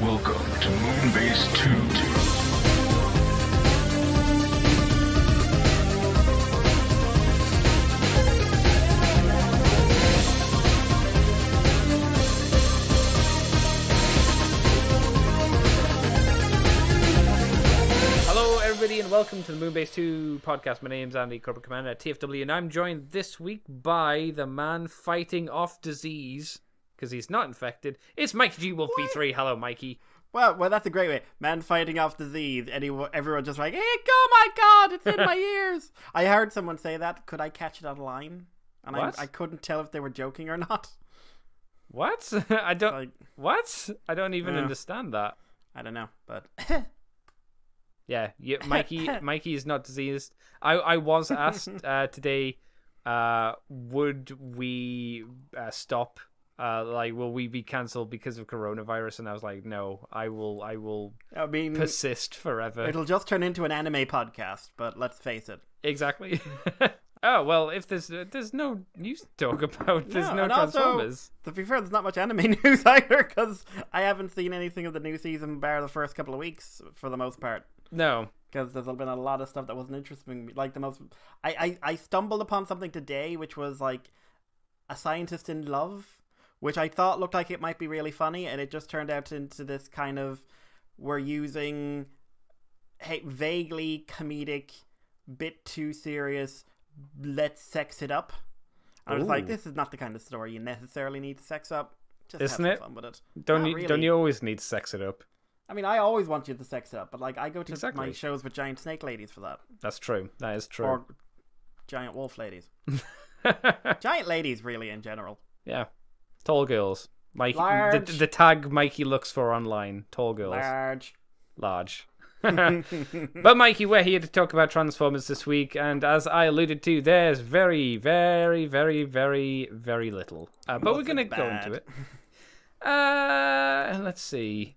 Welcome to Moonbase 2. And welcome to the Moonbase 2 podcast. My name's Andy, Corporate Commander at TFW, and I'm joined this week by the man fighting off disease, because he's not infected. It's Mikey G. Wolf V3. Hello, Mikey. Well, that's a great way. Man fighting off disease. Everyone just like, hey, oh my god, it's in my ears. I heard someone say that. Could I catch it online? And I couldn't tell if they were joking or not. What? I don't... What? I don't even understand that. I don't know, but... Yeah, Mikey is not diseased. I was asked today, would we stop? Will we be cancelled because of coronavirus? And I was like, no, I will persist forever. It'll just turn into an anime podcast, but let's face it. Exactly. Oh, well, if there's no news to talk about, there's no Transformers. Also, to be fair, there's not much anime news either, because I haven't seen anything of the new season bar the first couple of weeks, for the most part. No. Because there's been a lot of stuff that wasn't interesting. Like, I stumbled upon something today, which was, like, A Scientist in Love, which I thought looked like it might be really funny, and it just turned out into this kind of, we're using vaguely comedic, bit too serious, let's sex it up. I was like, this is not the kind of story you necessarily need to sex up. Just Isn't have it? some fun with it. Don't you always need to sex it up? I mean, I always want you to sex it up, but like I go to Exactly. my shows with giant snake ladies for that. That's true. That is true. Or giant wolf ladies. Giant ladies, really, in general. Yeah. Tall girls. Mikey, Large. the tag Mikey looks for online. Tall girls. Large. But Mikey, we're here to talk about Transformers this week, and as I alluded to, there's very, very, very, very, very little. But we're going to go into it. Let's see.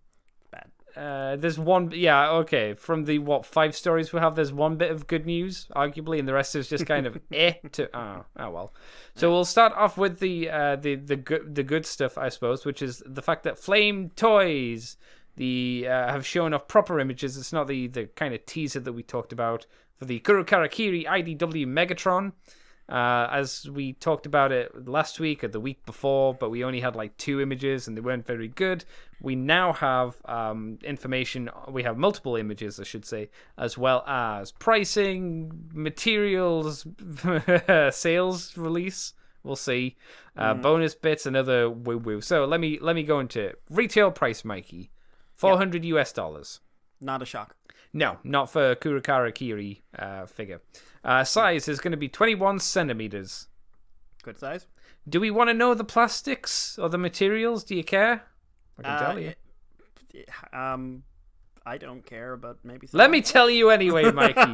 There's one, okay. From the 5 stories we have, there's one bit of good news, arguably, and the rest is just kind of oh well. So we'll start off with the good stuff, I suppose, which is the fact that Flametoys have shown off proper images. It's not the kind of teaser that we talked about for the Kuro Kiri IDW Megatron. As we talked about it last week or the week before, but we only had like 2 images and they weren't very good. We now have information. We have multiple images, I should say, as well as pricing, materials, sales release. We'll see. Bonus bits, another woo-woo. So let me go into it. Retail price, Mikey. $400 US. Not a shock. No, not for Kuro Kiri figure. Size is going to be 21 centimeters. Good size. Do we want to know the plastics or the materials? Do you care? I can tell you. I don't care, but maybe. Let me tell you anyway, Mikey.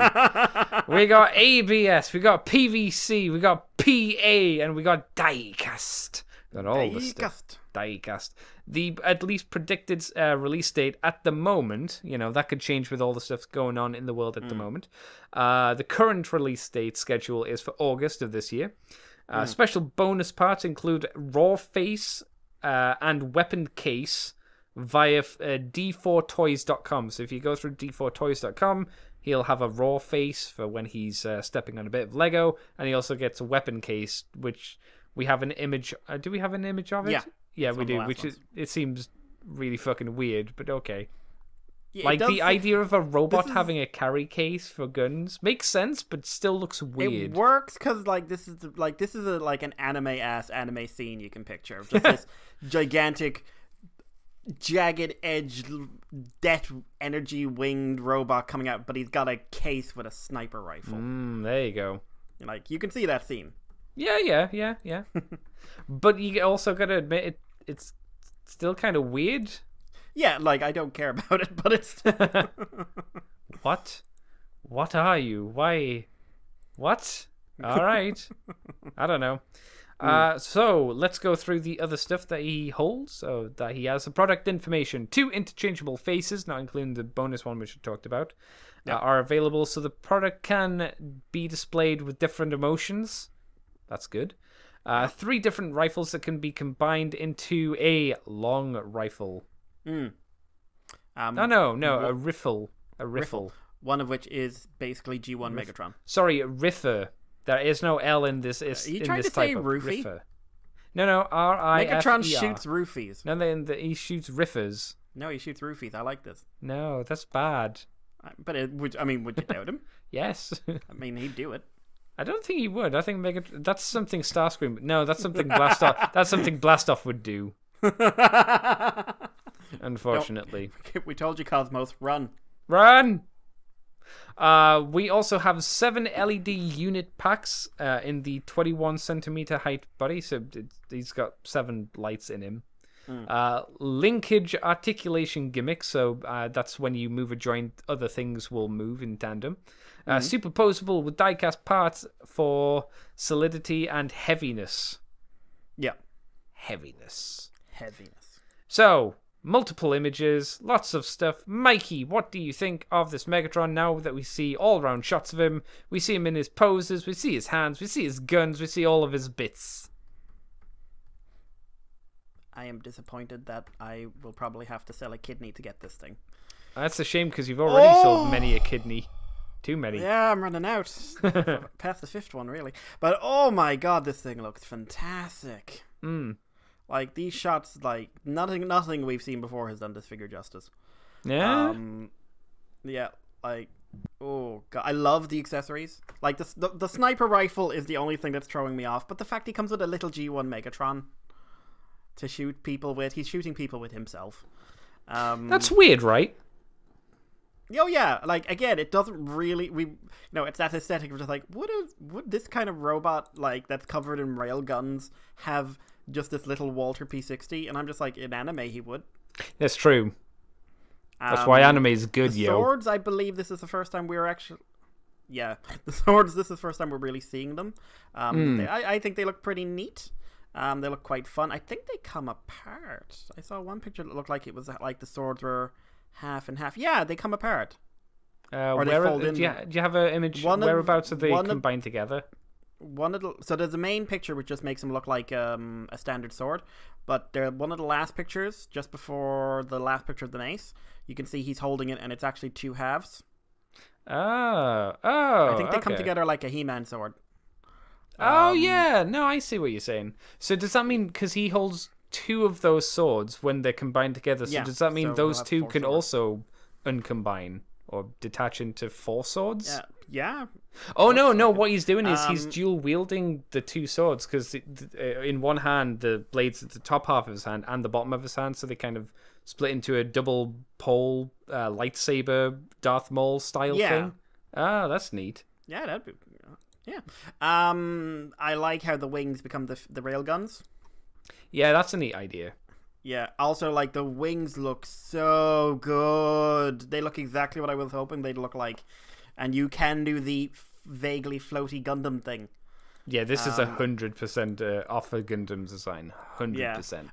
We got ABS, we got PVC, we got PA, and we got die-cast. Got all the stuff. Die-cast. The at least predicted release date at the moment, that could change with all the stuff going on in the world at the moment. The current release date schedule is for August of this year. Special bonus parts include raw face and weapon case via d4toys.com. So if you go through d4toys.com, he'll have a raw face for when he's stepping on a bit of Lego, and he also gets a weapon case, which we have an image. Do we have an image of it? Yeah, we do. It seems really fucking weird, but okay. Yeah, the idea of a robot having a carry case for guns makes sense, but still looks weird. It works because this is an anime scene you can picture, just this gigantic, jagged edge, death energy winged robot coming out, but he's got a case with a sniper rifle. There you go. You can see that scene. Yeah. But you also got to admit it's still kind of weird. Yeah, I don't care about it, but it's... What? What are you? Why? What? All right. I don't know. So let's go through the other stuff that he holds. So that he has product information. 2 interchangeable faces, not including the bonus one which we talked about, are available. So the product can be displayed with different emotions. That's good. 3 different rifles that can be combined into a long rifle. No, a riffle. A riffle. One of which is basically G1 Megatron. Sorry, riffer. There is no L in this. Are you trying to say roofie? Riffer. No, R-I-F-E-R. Megatron shoots roofies. No, he shoots riffers. No, he shoots roofies. I like this. No, that's bad. But would you doubt him? Yes. I mean, he'd do it. I don't think he would. I think that's something Starscream. No, that's something Blastoff. That's something Blastoff would do. Unfortunately. We told you, Cosmos. Run. We also have 7 LED unit packs in the 21 centimeter height body, so he's got 7 lights in him. Linkage articulation gimmick, so that's when you move a joint, other things will move in tandem. Superposable with die-cast parts for solidity and heaviness. Yeah. Heaviness. So, multiple images, lots of stuff. Mikey, what do you think of this Megatron now that we see all-round shots of him? We see him in his poses, we see his hands, we see his guns, we see all of his bits. I am disappointed that I will probably have to sell a kidney to get this thing. That's a shame because you've already sold many a kidney. Too many. Yeah, I'm running out. Past the 5th one, really. But oh my god, this thing looks fantastic. Like, these shots, like, nothing we've seen before has done this figure justice. Yeah? Yeah, like, oh god, I love the accessories. Like, the sniper rifle is the only thing that's throwing me off, but the fact he comes with a little G1 Megatron to shoot people with, he's shooting people with himself. That's weird, right? Oh yeah, like, again, it doesn't really, it's that aesthetic of just like, would this kind of robot, like, that's covered in railguns have just this little Walter P60? And I'm just like, in anime he would. That's true. That's why anime is good, the swords, I believe this is the first time we're actually... Yeah, the swords, this is the first time we're really seeing them. I think they look pretty neat. They look quite fun. I think they come apart. I saw one picture that looked like it was like the swords were half and half. Yeah, they come apart. Or they fold in. Do you have an image? Whereabouts are they combined together? So there's a main picture which just makes them look like a standard sword, but one of the last pictures, just before the last picture of the mace, you can see he's holding it and it's actually 2 halves. I think they come together like a He-Man sword. Yeah, no, I see what you're saying. So does that mean, because he holds 2 of those swords when they're combined together, so does that mean those 2 can also uncombine or detach into 4 swords? Yeah. Oh, no, what he's doing is he's dual wielding the 2 swords, because in one hand the blade's at the top half of his hand and the bottom of his hand, so they kind of split into a double pole lightsaber Darth Maul style thing. That's neat. Yeah, that'd be... Yeah. I like how the wings become the rail guns. Yeah, that's a neat idea. Yeah. Also, like, the wings look so good. They look exactly what I was hoping they'd look like. And you can do the vaguely floaty Gundam thing. Yeah, this is 100% off a Gundam design. 100%.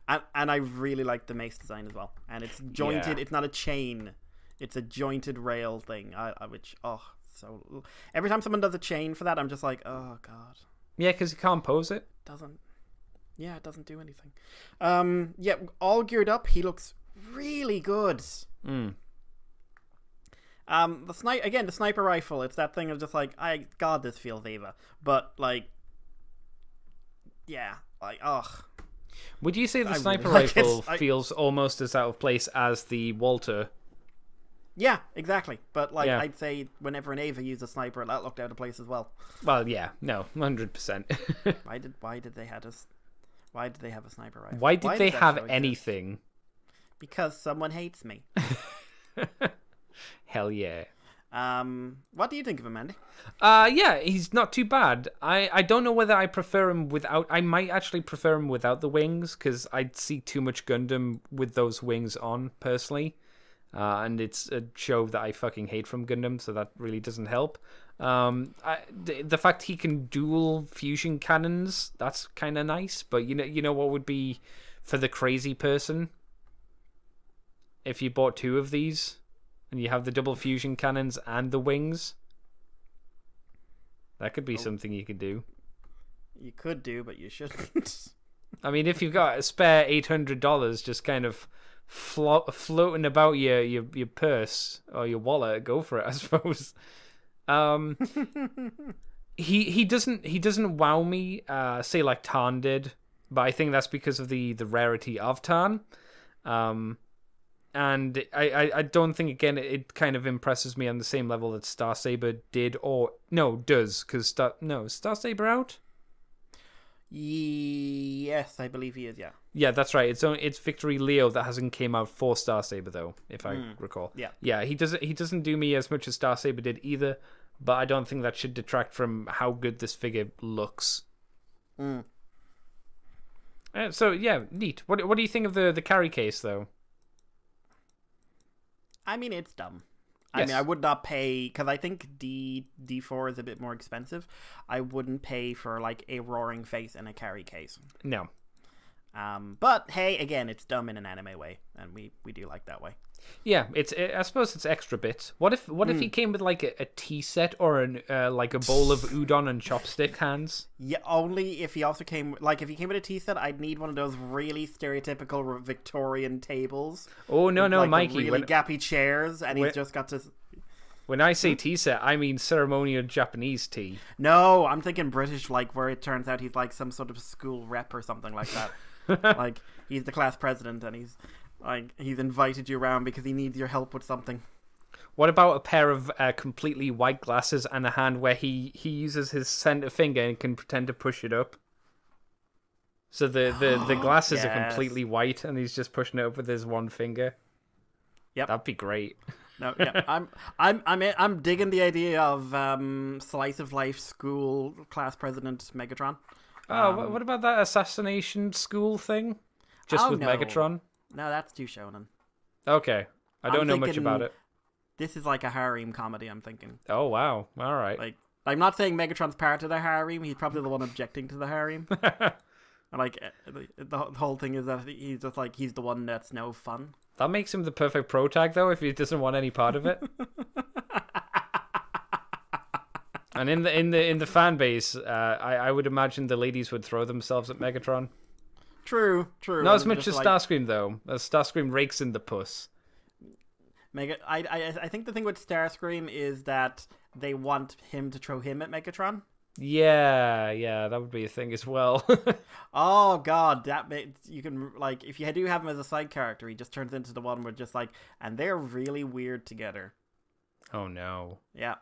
Yeah. And I really like the mace design as well. And it's jointed. Yeah. It's not a chain. It's a jointed rail thing. So every time someone does a chain for that, I'm just like, oh god. Yeah, because you can't pose it. It doesn't do anything. Yeah, all geared up, he looks really good. The sniper rifle, it's that thing of just like, this feels Eva. But like, yeah, like, ugh. Would you say the sniper rifle feels almost as out of place as the Walter? Yeah, exactly. But like, I'd say whenever an Ava used a sniper, that looked out of place as well. Well, yeah, no, 100%. Why did they have a sniper rifle? Why did they have anything? Because someone hates me. Hell yeah. What do you think of him, Andy? Yeah, he's not too bad. I don't know whether I prefer him without... I might actually prefer him without the wings, because I'd see too much Gundam with those wings on, personally. And it's a show that I fucking hate from Gundam, so that really doesn't help. The fact he can dual fusion cannons, that's kind of nice. But you know what would be for the crazy person? If you bought 2 of these, and you have the double fusion cannons and the wings. That could be something you could do. You could do, but you shouldn't. I mean, if you've got a spare $800 just kind of floating about your purse or your wallet, go for it, I suppose. He doesn't wow me, say like Tarn did, but I think that's because of the rarity of Tarn. And I don't think, again, it kind of impresses me on the same level that Star Saber did, or no, does, because Star Saber out? Yes, I believe he is. Yeah, that's right. It's Victory Leo that hasn't came out for Star Saber though, if I recall. Yeah. He doesn't do me as much as Star Saber did either, but I don't think that should detract from how good this figure looks. So yeah, neat. What do you think of the carry case though? I mean, it's dumb. Yes. I mean, I would not pay, because I think D4 is a bit more expensive. I wouldn't pay for like a roaring face and a carry case. No. But hey, again, it's dumb in an anime way, and we do like that way. Yeah, I suppose it's extra bits. What if he came with like a tea set or like a bowl of udon and chopstick hands? Yeah, only if he also came, like if he came with a tea set, I'd need one of those really stereotypical Victorian tables. Oh no, with, like, Mikey, really gappy chairs, and he's just got to. When I say tea set, I mean ceremonial Japanese tea. No, I'm thinking British, like where it turns out he's like some sort of school rep or something like that. Like he's the class president, and he's invited you around because he needs your help with something. What about a pair of completely white glasses and a hand where he uses his center finger and can pretend to push it up? So the glasses are completely white, and he's just pushing it up with his one finger. Yep, that'd be great. No, yeah, I'm digging the idea of slice of life school class president Megatron. Oh, what about that assassination school thing? Just with Megatron? No, that's too shonen. Okay, I don't know much about it. This is like a harem comedy, I'm thinking. Oh wow, all right. Like, I'm not saying Megatron's part of the harem. He's probably the one objecting to the harem. Like the whole thing is that he's just like he's the one that's no fun. That makes him the perfect pro tag, though, if he doesn't want any part of it. And in the fan base, I would imagine the ladies would throw themselves at Megatron. True. Not as much as Starscream, though. As Starscream rakes in the puss. I think the thing with Starscream is that they want him to throw him at Megatron. Yeah, that would be a thing as well. Oh god, you can, like, if you do have him as a side character, he just turns into the one where just like, and they're really weird together. Oh no. Yeah.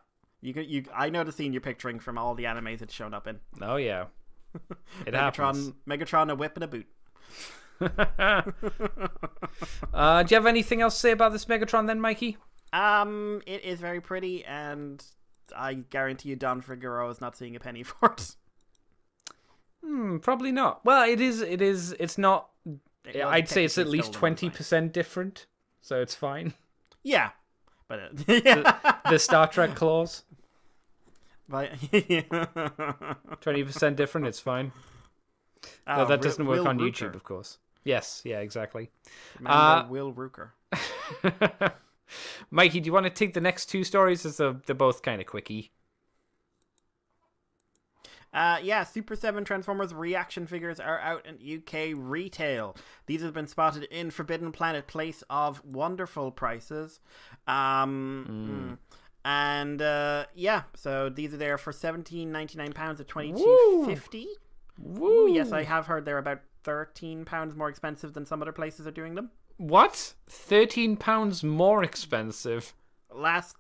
I know the scene you're picturing from all the animes it's shown up in. Oh yeah. It happens. Megatron, a whip and a boot. Do you have anything else to say about this Megatron then, Mikey? It is very pretty, and I guarantee you Don Figueroa is not seeing a penny for it. Probably not. Well, it's not. I'd say it's at least 20% different, so it's fine. Yeah. But the Star Trek clause. But 20% different, it's fine. No, that doesn't work on YouTube, of course. Yes, yeah, exactly. Will Rooker. Mikey, do you want to take the next two stories, as they're both kind of quickie? Yeah, Super 7 Transformers reaction figures are out in UK retail. These have been spotted in Forbidden Planet Place of wonderful prices. And yeah, so these are there for £17.99 at £22.50. Woo! Yes, I have heard they're about £13 more expensive than some other places are doing them. What? £13 more expensive? Last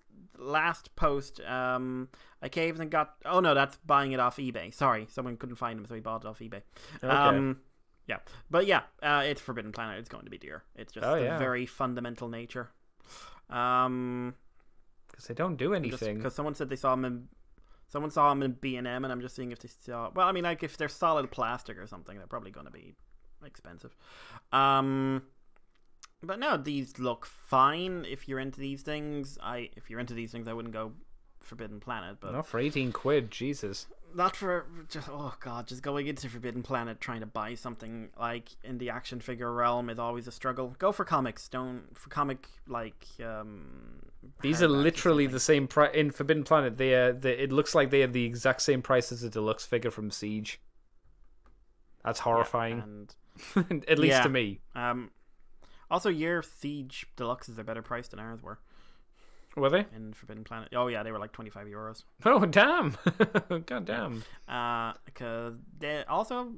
post, I caved and got. Oh no, that's buying it off eBay. Sorry, someone couldn't find them, so he bought it off eBay. Okay. Yeah, but yeah, it's Forbidden Planet. It's going to be dear. It's just a very fundamental nature. Because they don't do anything. Because someone said they saw him in. Someone saw him in B&M, and I'm just seeing if they saw. Well, I mean, like if they're solid plastic or something, they're probably going to be expensive. But no, these look fine. If you're into these things, I wouldn't go Forbidden Planet. But not for 18 quid, Jesus. Not for just just going into Forbidden Planet trying to buy something like in the action figure realm is always a struggle. Go for comics. Don't for comic like. These are literally the same price in Forbidden Planet. It looks like they are the exact same price as a deluxe figure from Siege. That's horrifying. Yeah, and at least to me. Also, your Siege Deluxes are better priced than ours were. Were they? In Forbidden Planet. Oh, yeah, they were like €25. Oh, damn. God damn. Because also,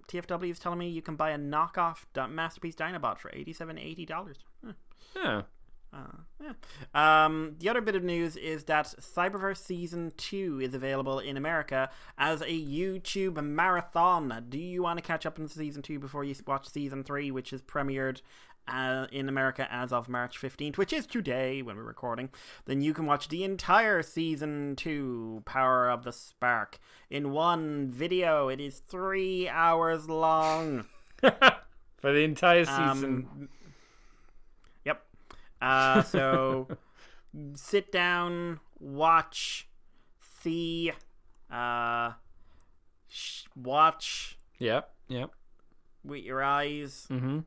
TFW is telling me you can buy a knockoff Masterpiece Dinobot for $87-80. Yeah. The other bit of news is that Cyberverse Season 2 is available in America as a YouTube marathon. Do you want to catch up on Season 2 before you watch Season 3, which is premiered in America as of March 15th, which is today when we're recording? Then you can watch the entire Season 2, Power of the Spark, in one video. It is 3 hours long. For the entire season. Yep. So sit down, watch, see, watch. Yep. With your eyes. Mm-hmm.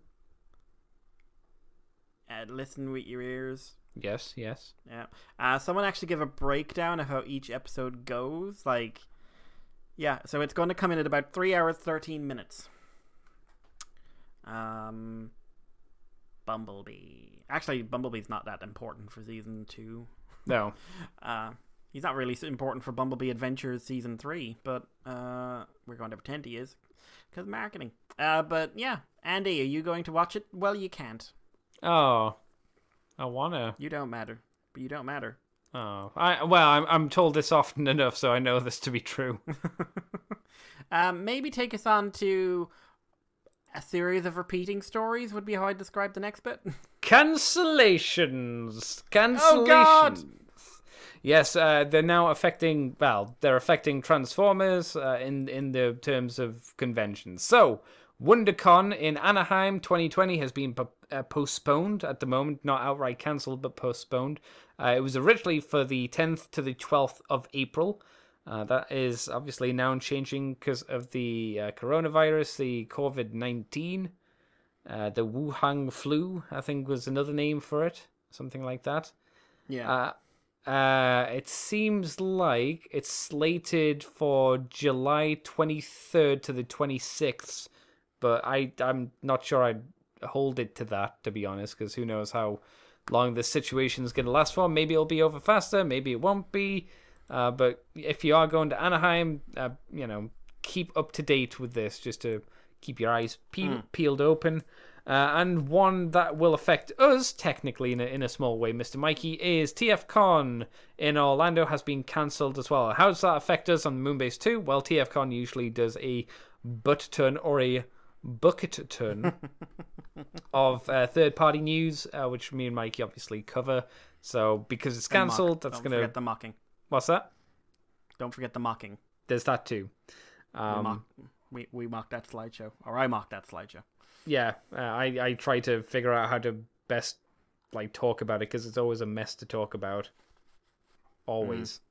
Listen with your ears. Yes. Yeah. Someone actually give a breakdown of how each episode goes. Like, yeah. So it's going to come in at about 3 hours 13 minutes. Bumblebee. Actually, Bumblebee's not that important for Season 2. No. He's not really important for Bumblebee Adventures Season 3, but we're going to pretend he is because marketing. But yeah, Andy, are you going to watch it? Well, you can't. Oh, I wanna. You don't matter. But you don't matter. Oh, I'm told this often enough, so I know this to be true. Maybe take us on to a series of repeating stories would be how I'd describe the next bit. Cancellations. Oh God! Yes, they're now affecting. Well, they're affecting Transformers in the terms of conventions. So, WonderCon in Anaheim 2020 has been postponed at the moment, not outright cancelled, but postponed. It was originally for the 10th to the 12th of April. That is obviously now changing because of the coronavirus, the COVID-19. The Wuhan flu, I think, was another name for it. Something like that. Yeah. It seems like it's slated for July 23rd to the 26th. But I'm not sure I'd hold it to that, to be honest, because who knows how long this situation is going to last for. Maybe it'll be over faster, maybe it won't be. But if you are going to Anaheim, keep up to date with this, just to keep your eyes peeled open. And one that will affect us, technically, in a small way, Mr. Mikey, is TFCon in Orlando has been cancelled as well. How does that affect us on Moonbase 2? Well, TFCon usually does a butt turn or a bucket ton of third-party news, which me and Mikey obviously cover. So because it's cancelled, that's going to... Don't forget the mocking. What's that? Don't forget the mocking. There's that too. We mocked that slideshow. Or I mocked that slideshow. Yeah, I try to figure out how to best talk about it, because it's always a mess to talk about. Always.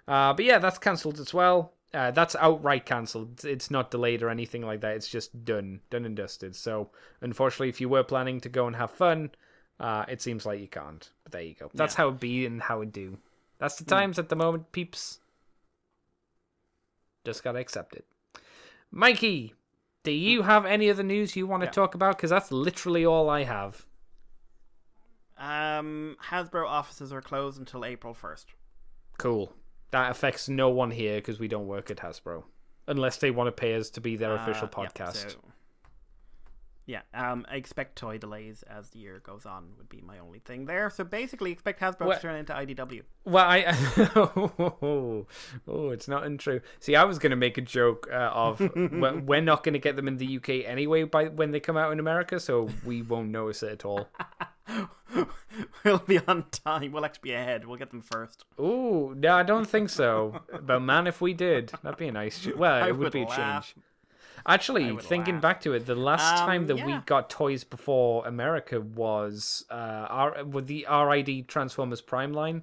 But yeah, that's cancelled as well. That's outright cancelled. It's not delayed or anything like that. It's just done and dusted. So, unfortunately, if you were planning to go and have fun, it seems like you can't. But there you go. That's how it be and how it do. That's the times at the moment, peeps. Just gotta accept it. Mikey, do you have any other news you want to talk about? Because that's literally all I have. Hasbro offices are closed until April 1st. Cool. That affects no one here because we don't work at Hasbro. Unless they want to pay us to be their official podcast. I expect toy delays as the year goes on would be my only thing there. So basically expect Hasbro to turn into IDW. Well, it's not untrue. See, I was going to make a joke of we're not going to get them in the UK anyway when they come out in America, so we won't notice it at all. We'll be on time. We'll actually be ahead. We'll get them first. Ooh, no, I don't think so. But man, if we did, that'd be a nice... Well, it would be a change. Actually, thinking back to it, the last time that we got toys before America was with the RID Transformers Prime line,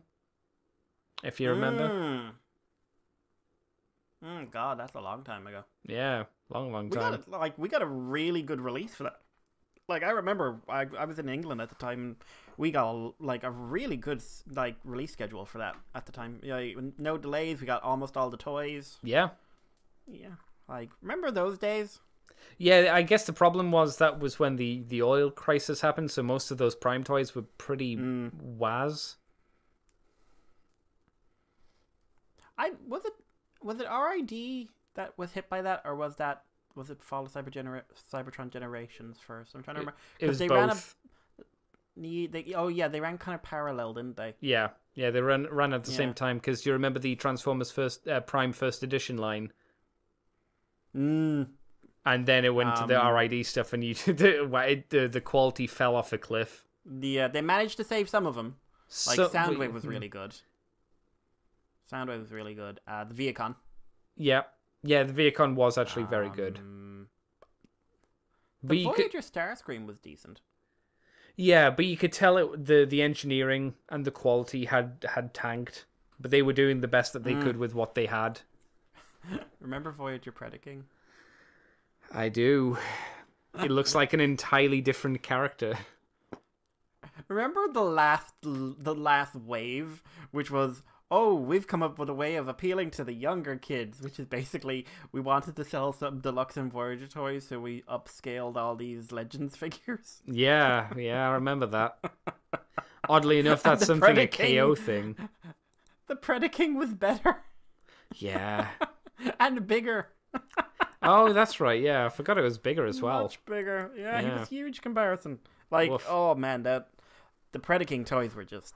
if you remember. God, that's a long time ago. Yeah, long time. We got a really good release for that. I remember I was in England at the time. We got a really good release schedule for that at the time. Yeah, no delays. We got almost all the toys. Yeah. Yeah. Remember those days? Yeah, I guess the problem was that was when the oil crisis happened, so most of those Prime toys were pretty was. Was it RID that was hit by that, or was it Fall of Cybertron Generations first? I'm trying to remember. It was they both. They ran kind of parallel, didn't they? Yeah, they ran at the same time, because you remember the Transformers Prime First Edition line. And then it went to the RID stuff, and the quality fell off a cliff. They managed to save some of them. Like Soundwave was really good. Soundwave was really good. The Viacon. Yeah, the Viacon was actually very good. The Voyager Starscream was decent. Yeah, but you could tell the engineering and the quality had tanked, but they were doing the best that they could with what they had. Remember Voyager Predaking? I do. It looks like an entirely different character. Remember the last wave, which was, we've come up with a way of appealing to the younger kids, which is basically we wanted to sell some deluxe and Voyager toys, so we upscaled all these Legends figures. Yeah, I remember that. Oddly enough, that's something a KO thing. The Predaking was better. Yeah. And bigger. Oh, that's right. Yeah, I forgot it was bigger as well. Much bigger. Yeah, he was huge comparison. Like, woof. Oh man, the Predaking toys were just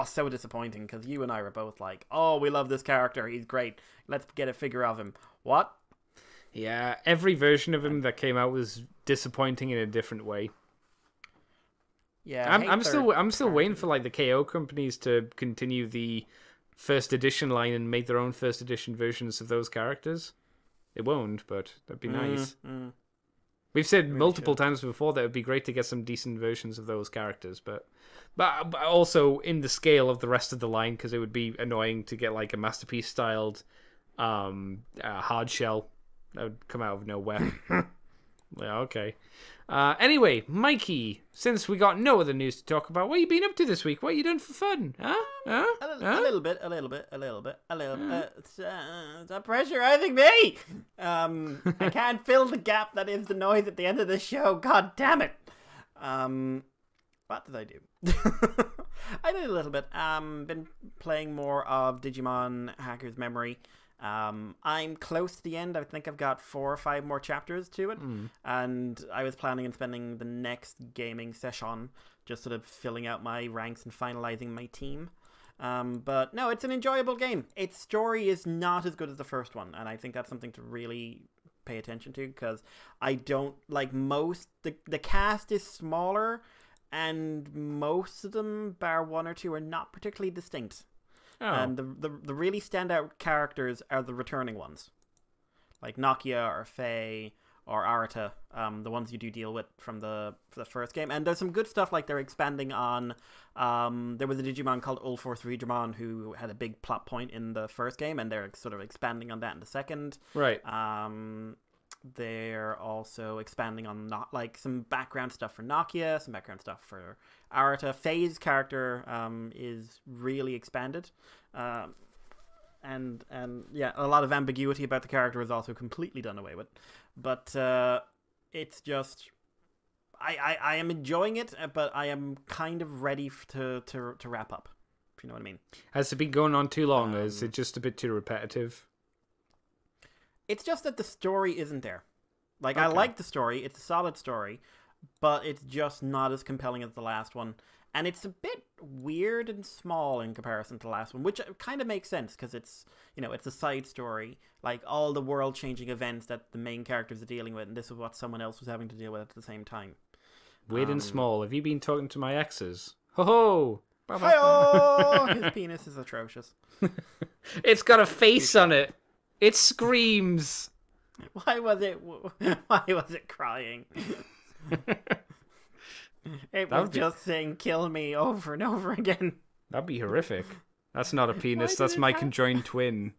so disappointing, because you and I were both like, we love this character, he's great, let's get a figure of him. What? Yeah, every version of him that came out was disappointing in a different way. Yeah, I'm still waiting for like the KO companies to continue the first edition line and make their own first edition versions of those characters. It won't, but that'd be nice. We've said multiple times before that it would be great to get some decent versions of those characters, but also in the scale of the rest of the line, because it would be annoying to get like a Masterpiece styled hard shell that would come out of nowhere. Yeah, okay. Anyway, Mikey, since we got no other news to talk about, what have you been up to this week? What have you done for fun? A little bit. It's pressurizing me. I can't fill the gap that is the noise at the end of the show. God damn it. What did I do? I did a little bit. Been playing more of Digimon Hacker's Memory. I'm close to the end. I think I've got 4 or 5 more chapters to it, and I was planning on spending the next gaming session just sort of filling out my ranks and finalizing my team. But no, it's an enjoyable game. Its story is not as good as the first one, and I think that's something to really pay attention to, because I don't like the cast is smaller, and most of them, bar 1 or 2, are not particularly distinct. And the really standout characters are the returning ones, like Nokia or Faye or Arata, the ones you do deal with from the first game. And there's some good stuff, like they're expanding on. There was a Digimon called Ulforce Reedramon who had a big plot point in the first game, and they're sort of expanding on that in the second. Right. They're also expanding on some background stuff for Nokia, some background stuff for Arata. Faye's character is really expanded, and yeah, a lot of ambiguity about the character is also completely done away with. But it's just I am enjoying it, but I am kind of ready to wrap up, if you know what I mean. Has it been going on too long? Is it just a bit too repetitive? It's just that the story isn't there. Like, okay. I like the story. It's a solid story, but it's just not as compelling as the last one. And it's a bit weird and small in comparison to the last one, which kind of makes sense, because it's, it's a side story. Like, all the world-changing events that the main characters are dealing with, and this is what someone else was having to deal with at the same time. Weird and small. Have you been talking to my exes? Ho-ho! Hi-oh! His penis is atrocious. It's got a face on it. It screams. Why was it crying? It was just saying "kill me" over and over again. That'd be horrific. That's not a penis. That's my conjoined twin.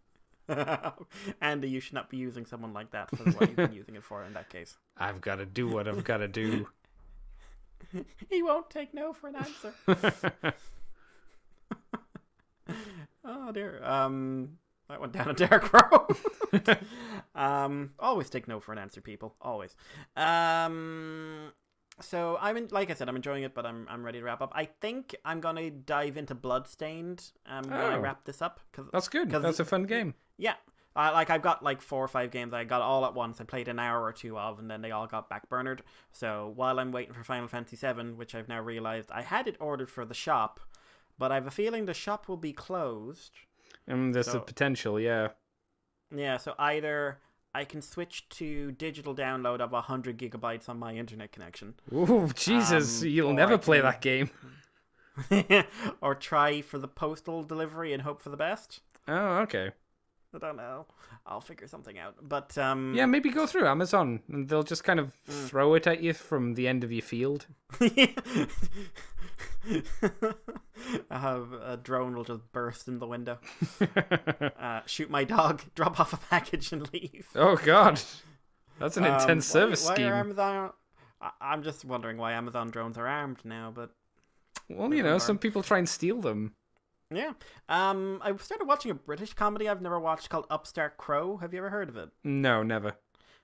Andy, you should not be using someone like that for what you've been using it for in that case. I've got to do what I've got to do. He won't take no for an answer. Oh dear. That went down a dark road. Always take no for an answer, people. Always. So like I said, I'm enjoying it, but I'm ready to wrap up. I think I'm gonna dive into Bloodstained when I wrap this up. That's good. That's a fun game. Yeah. I've got like 4 or 5 games I got all at once. I played an hour or 2 of, and then they all got backburnered. So while I'm waiting for Final Fantasy VII, which I've now realized I had it ordered for the shop, but I have a feeling the shop will be closed. There's a potential, yeah. Yeah, so either I can switch to digital download of 100 gigabytes on my internet connection. Ooh, Jesus, you'll never play that game. Or try for the postal delivery and hope for the best. Oh, okay. I don't know. I'll figure something out. But yeah, maybe go through Amazon and they'll just kind of throw it at you from the end of your field. A drone will just burst in the window, shoot my dog, drop off a package, and leave. Oh God, that's an intense service why scheme. Are Amazon... I'm just wondering why Amazon drones are armed now. But well, some people try and steal them. Yeah. I started watching a British comedy I've never watched called Upstart Crow. Have you ever heard of it? No, never.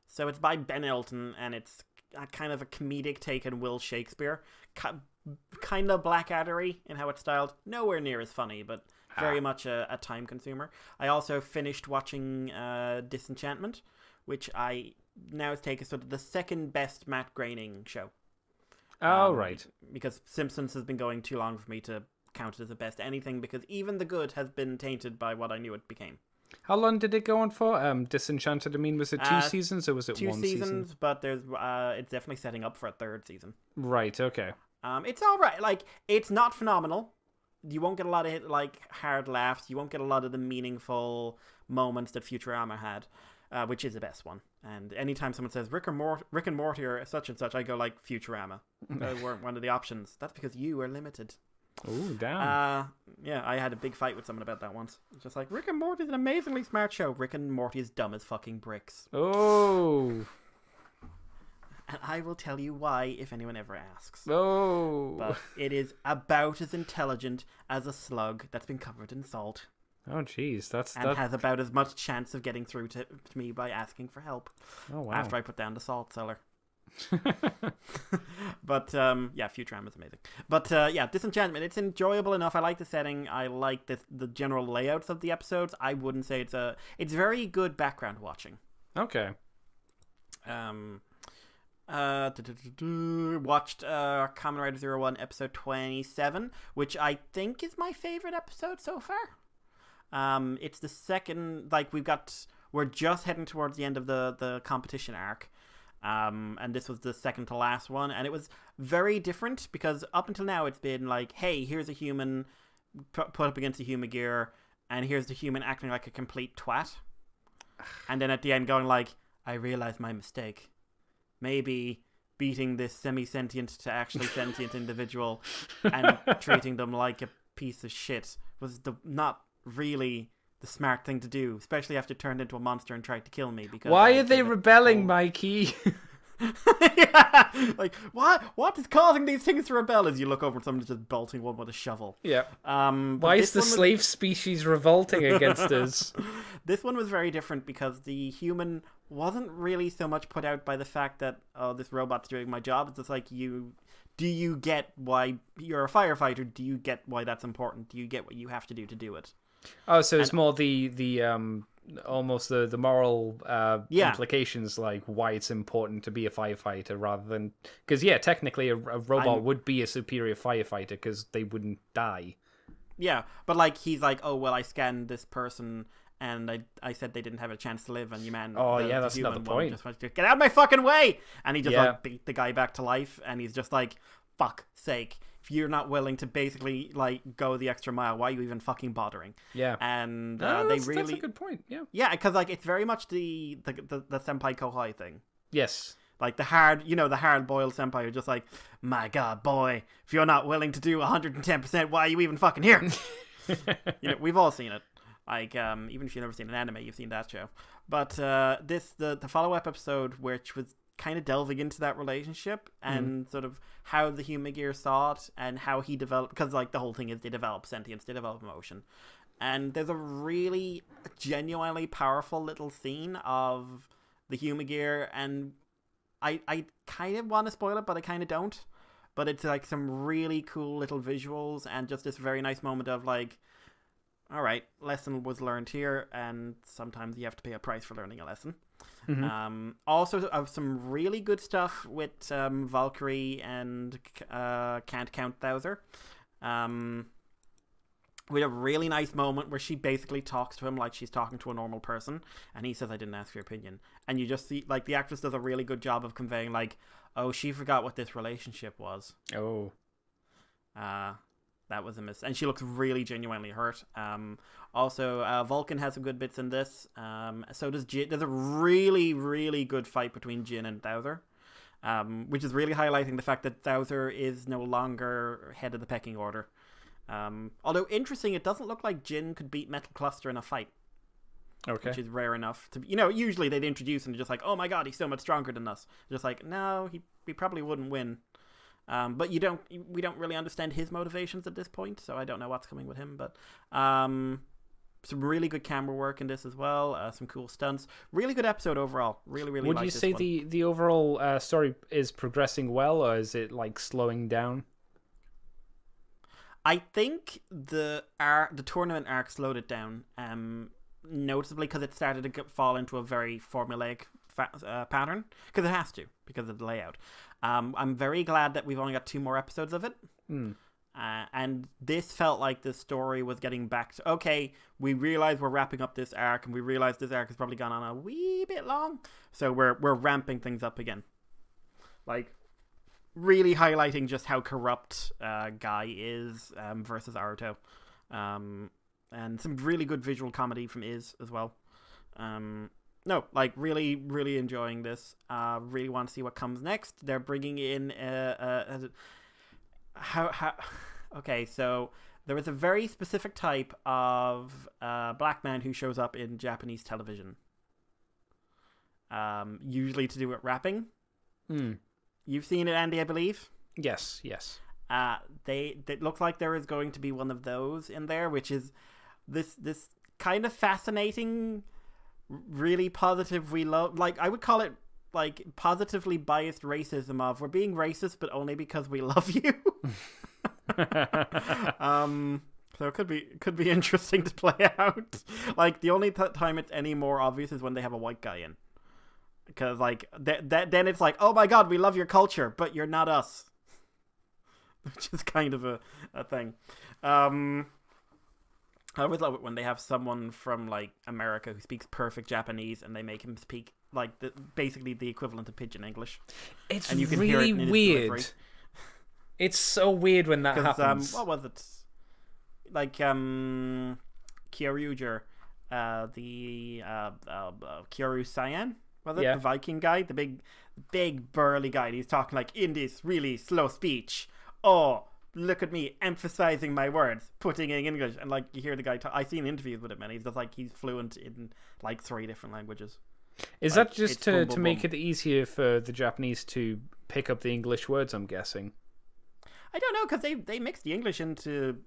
So it's by Ben Elton, and it's kind of a comedic take on Will Shakespeare. Kind of Blackaddery in how it's styled. Nowhere near as funny, but very much a time consumer. I also finished watching Disenchantment, which I now take as sort of the second best Matt Groening show. Oh, right. Because Simpsons has been going too long for me to count it as the best anything, because even the good has been tainted by what I knew it became. How long did it go on for? Disenchanted, I mean, was it 2 seasons or was it 1 season? 2 seasons, but there's it's definitely setting up for a 3rd season. Right, okay. It's alright. Like, it's not phenomenal. You won't get a lot of hard laughs. You won't get a lot of the meaningful moments that Futurama had, which is the best one. And anytime someone says Rick and Morty or such and such, I go like, Futurama. They weren't one of the options. That's because you are limited. Oh, damn. Yeah, I had a big fight with someone about that once. It's just like, Rick and Morty is an amazingly smart show. Rick and Morty is dumb as fucking bricks. Oh. And I will tell you why if anyone ever asks. Oh. But it is about as intelligent as a slug that's been covered in salt. Oh, jeez. And has about as much chance of getting through to me by asking for help. Oh, wow. After I put down the salt cellar. But yeah, Futurama is amazing. But yeah, Disenchantment, it's enjoyable enough. I like the setting. I like the general layouts of the episodes. I wouldn't say it's very good background watching. Okay. Watched Kamen Rider 01 episode 27, which I think is my favorite episode so far. It's the second, like, we're just heading towards the end of the competition arc. And this was the second to last one, and it was very different because up until now it's been like, hey, here's a human put up against a human gear, and here's the human acting like a complete twat, and then at the end going like, I realized my mistake. Maybe beating this semi-sentient to actually sentient individual and treating them like a piece of shit was not really the smart thing to do, especially after it turned into a monster and tried to kill me. Because why are they rebelling, Mikey? Yeah, like what is causing these things to rebel? As you look over at someone just bolting one with a shovel. Yeah. Why is the slave species revolting against us? This one was very different because the human wasn't really so much put out by the fact that, oh, this robot's doing my job. It's just like, do you get why you're a firefighter? Do you get why that's important? Do you get what you have to do it? Oh, so it's more the almost the moral implications, like why it's important to be a firefighter rather than, because technically a robot would be a superior firefighter because they wouldn't die. Yeah, but like he's like, oh well, I scanned this person and I said they didn't have a chance to live, and that's not the point. Just went, get out of my fucking way, and he just like beat the guy back to life, and he's just like, fuck sake. If you're not willing to basically like go the extra mile, why are you even fucking bothering? Yeah, and that's a good point. Yeah, because like it's very much the senpai kohai thing. Yes, like the hard boiled senpai who just like, my god, boy, if you're not willing to do 110%, why are you even fucking here? We've all seen it. Like even if you've never seen an anime, you've seen that show. But the follow-up episode, which was kind of delving into that relationship and sort of how the human gear saw it and how he developed, because like the whole thing is they develop sentience, they develop emotion, And there's a really genuinely powerful little scene of the Humagear, and I kind of want to spoil it, but I kind of don't. But it's like some really cool little visuals and just this very nice moment of like, all right, lesson was learned here, and sometimes you have to pay a price for learning a lesson. Also, of some really good stuff with Valkyrie and Can't Count Thouser. We have a really nice moment where she basically talks to him like she's talking to a normal person, and he says, I didn't ask for your opinion. And you just see, like, the actress does a really good job of conveying, like, oh, she forgot what this relationship was. Oh. That was a miss. And she looks really genuinely hurt. Also, Vulcan has some good bits in this. So does Jin. There's a really, really good fight between Jin and Thouser, which is really highlighting the fact that Thouser is no longer head of the pecking order. Although, interesting, it doesn't look like Jin could beat Metal Cluster in a fight. Okay. Which is rare enough to, usually they'd introduce and just like, oh my god, he's so much stronger than us. Just like, no, he probably wouldn't win. But we don't really understand his motivations at this point, so I don't know what's coming with him. But some really good camera work in this as well. Some cool stunts. Really good episode overall. Really, really. Would you say the overall story is progressing well, or is it like slowing down? I think the tournament arc slowed it down, noticeably because it started to fall into a very formulaic pattern, because it has to, because of the layout. I'm very glad that we've only got 2 more episodes of it. And this felt like the story was getting back to, okay, we realize we're wrapping up this arc, and we realize this arc has probably gone on a wee bit long, so we're ramping things up again. Like, really highlighting just how corrupt Guy is versus Aruto. And some really good visual comedy from Iz as well. No, like, really, really enjoying this. Really want to see what comes next. They're bringing in okay, so there is a very specific type of black man who shows up in Japanese television. Usually to do with rapping. You've seen it, Andy, I believe? Yes. They look like there is going to be one of those in there, which is this kind of fascinating, really positive, we love, like, I would call it like positively biased racism of, we're being racist but only because we love you. So it could be interesting to play out. Like, the only time it's any more obvious is when they have a white guy in, because like then it's like, oh my god, we love your culture but you're not us, which is kind of a thing. I always love it when they have someone from like America who speaks perfect Japanese and they make him speak like basically the equivalent of pidgin English. It's and you can really hear it in weird. It's so weird when that happens. What was it? Like Kyoryuger, the Kyoru Cyan, was it? Yeah. The Viking guy, the big burly guy. He's talking like in this really slow speech. Oh, look at me emphasizing my words, putting in English, and like you hear the guy talk. I've seen interviews with him, and he's just like he's fluent in like 3 different languages. Is like, that just to make it easier for the Japanese to pick up the English words? I'm guessing. I don't know, because they mix the English into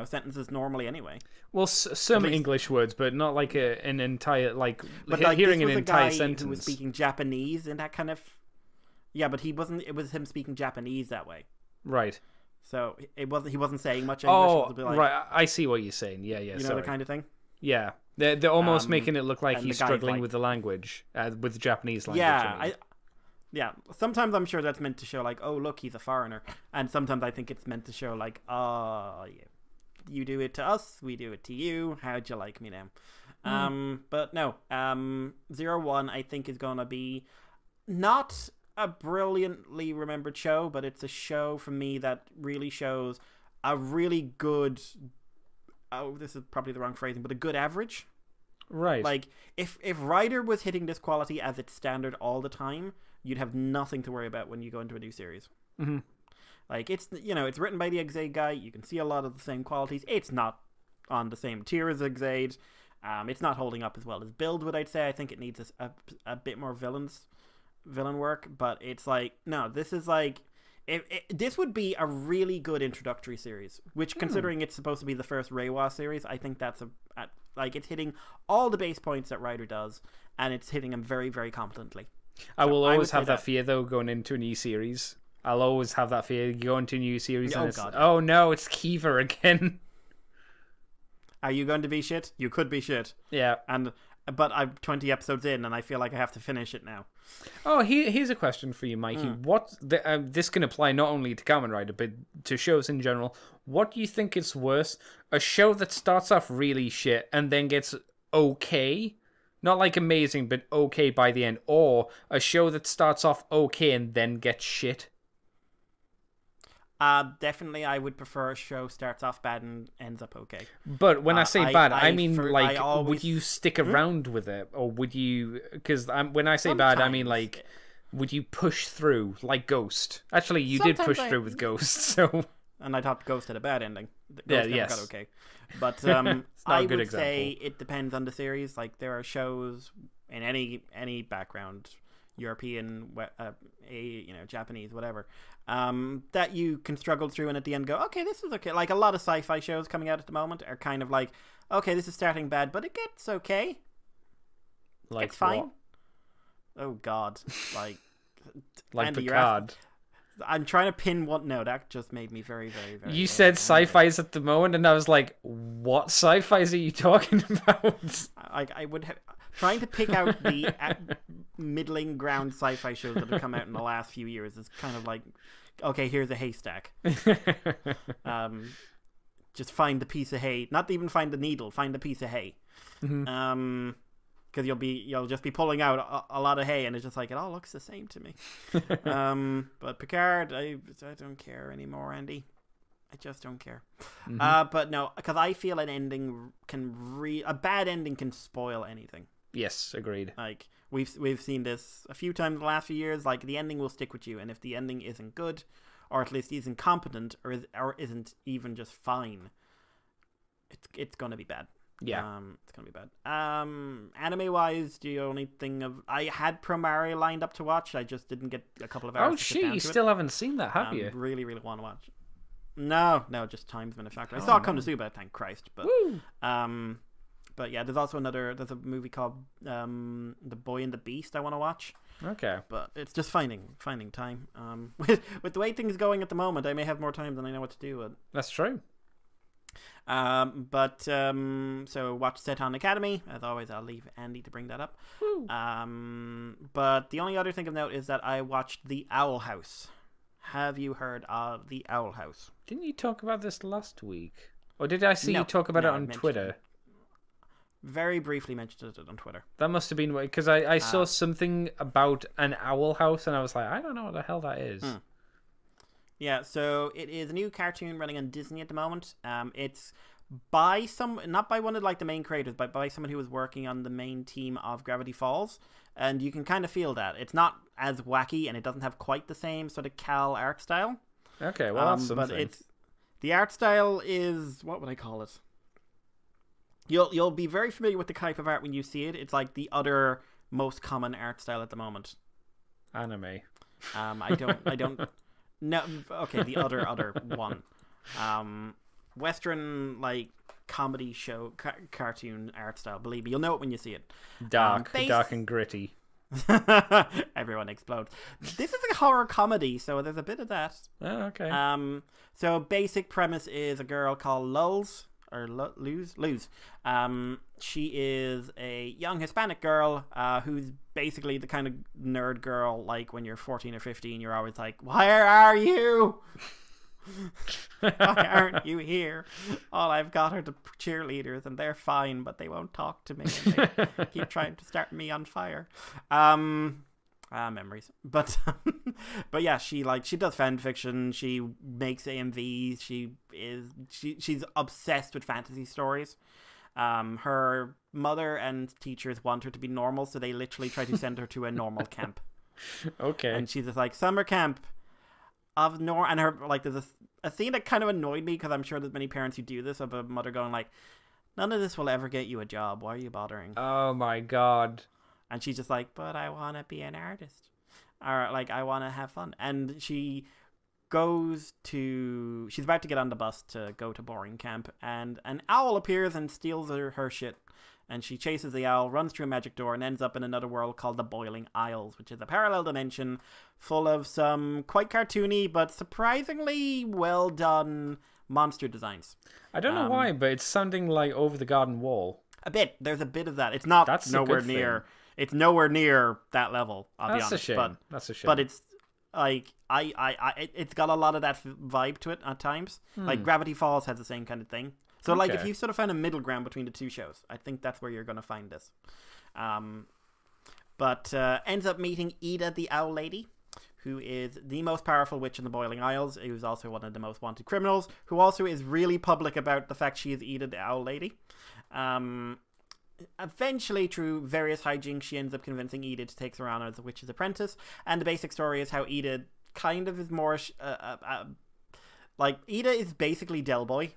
sentences normally anyway. Well, some English words, but not like an entire like hearing an entire sentence. Who was speaking Japanese and that kind of. Yeah, but he wasn't. It was him speaking Japanese that way. Right. So he wasn't saying much English. Oh, like, right. I see what you're saying. Yeah. You know the kind of thing. Yeah, they're almost making it look like he's struggling with the language, with the Japanese language. Yeah, yeah. Sometimes I'm sure that's meant to show like, oh look, he's a foreigner, and sometimes I think it's meant to show like, oh, you do it to us, we do it to you. How'd you like me now? But no, 01 I think is gonna be not a brilliantly remembered show, but it's a show for me that really shows a really good, this is probably the wrong phrasing, but a good average. Right. Like, if Ryder was hitting this quality as its standard all the time, you'd have nothing to worry about when you go into a new series. Mm-hmm. Like, it's written by the Exade guy, you can see a lot of the same qualities. It's not on the same tier as Exade. It's not holding up as well as Build would, I'd say. I think it needs a bit more villain work, but it's like, no, this is like, This would be a really good introductory series, which, considering it's supposed to be the first Reiwa series, I think that's like, it's hitting all the base points that Ryder does, and it's hitting them very, very competently. I will always have that fear, though, going into a new series. I'll always have that fear. You go into a new series and it's, oh no, it's Kiva again. Are you going to be shit? You could be shit. Yeah. But I'm 20 episodes in, and I feel like I have to finish it now. Oh, here's a question for you, Mikey. This can apply not only to Kamen Rider, but to shows in general. What do you think is worse? A show that starts off really shit and then gets okay? Not like amazing, but okay by the end. Or a show that starts off okay and then gets shit? Definitely, I would prefer a show starts off bad and ends up okay. But when I say bad, I mean, would you stick around with it, or would you? Because when I say bad, I mean like, would you push through like Ghost? Actually, you did push through with Ghost, so. And I thought Ghost had a bad ending. Ghost never got okay. But I would say it depends on the series. Like, there are shows in any background, European, Japanese, whatever, that you can struggle through and at the end go, okay, this is okay. Like, a lot of sci-fi shows coming out at the moment are kind of like, okay, this is starting bad, but it gets okay. Like, it's fine. What? Oh God, like Andy, Picard. I'm trying to pin what. No, that just made me very, very, very. You said sci-fi's at the moment, and I was like, what sci-fi's are you talking about? I would have. Trying to pick out the middling ground sci-fi shows that have come out in the last few years is kind of like, okay, here's a haystack. Just find the piece of hay. Not even find the needle. Find the piece of hay. Mm-hmm. Because you'll just be pulling out a lot of hay, and it's just like, it all looks the same to me. But Picard, I don't care anymore, Andy. I just don't care. Mm-hmm. But no, because I feel an ending a bad ending can spoil anything. Yes, agreed. Like, we've seen this a few times in the last few years. Like, the ending will stick with you, and if the ending isn't good, or at least isn't competent, or isn't even just fine, it's gonna be bad. Yeah, it's gonna be bad. Anime wise, the only thing I had Promare lined up to watch. I just didn't get a couple of hours. Oh shit! You still haven't seen that, have you? Really, really want to watch. No, just time's been a factor. I saw Konosuba, thank Christ. But but yeah, there's also there's a movie called The Boy and the Beast I want to watch. Okay. But it's just finding time. With the way things are going at the moment, I may have more time than I know what to do with. That's true. So watch Seton Academy. As always, I'll leave Andy to bring that up. But the only other thing of note is that I watched The Owl House. Have you heard of The Owl House? Didn't you talk about this last week? Or did I see you talk about it on Twitter? Very briefly mentioned it on Twitter. That must have been because I saw something about an owl house and I was like, I don't know what the hell that is. Yeah, so it is a new cartoon running on Disney at the moment. It's by not by one of like the main creators, but by someone who was working on the main team of Gravity Falls. And you can kind of feel that. It's not as wacky and it doesn't have quite the same sort of Cal art style. Okay, well that's something. But the art style is, what would I call it? You'll be very familiar with the type of art when you see it. It's like the other most common art style at the moment. Anime. I don't. No, okay, the other one. Western like comedy show cartoon art style. Believe me, you'll know it when you see it. Dark and gritty. Everyone explodes. This is a horror comedy, so there's a bit of that. Oh, okay. So basic premise is a girl called Luz. She is a young Hispanic girl who's basically the kind of nerd girl, like when you're 14 or 15, you're always like, where are you? Why aren't you here? All I've got are the cheerleaders and they're fine, but they won't talk to me and they keep trying to start me on fire. Memories. But yeah, she does fan fiction, she makes AMVs, she's obsessed with fantasy stories. Her mother and teachers want her to be normal, so they literally try to send her to a normal camp. Okay. And she's just like, summer camp of and her like there's a scene that kind of annoyed me because I'm sure there's many parents who do this, of a mother going like, none of this will ever get you a job, why are you bothering? Oh my god. And she's just like, but I want to be an artist. Or, like, I want to have fun. And she she's about to get on the bus to go to boarding camp, and an owl appears and steals her shit. And she chases the owl, runs through a magic door, and ends up in another world called the Boiling Isles, which is a parallel dimension full of some quite cartoony but surprisingly well done monster designs. I don't know why, but it's sounding like Over the Garden Wall. A bit. There's a bit of that. It's not nowhere near. It's nowhere near that level. I'll be honest. That's a shame. That's a shame. But it's like it's got a lot of that vibe to it at times. Like Gravity Falls has the same kind of thing. So, like, if you sort of find a middle ground between the two shows, I think that's where you're going to find this. But ends up meeting Ida the Owl Lady, who is the most powerful witch in the Boiling Isles, who's also one of the most wanted criminals, who also is really public about the fact she is Ida the Owl Lady. Eventually, through various hijinks, she ends up convincing Ida to take her on as a witch's apprentice. And the basic story is how Ida kind of is more... like, Ida is basically Del Boy.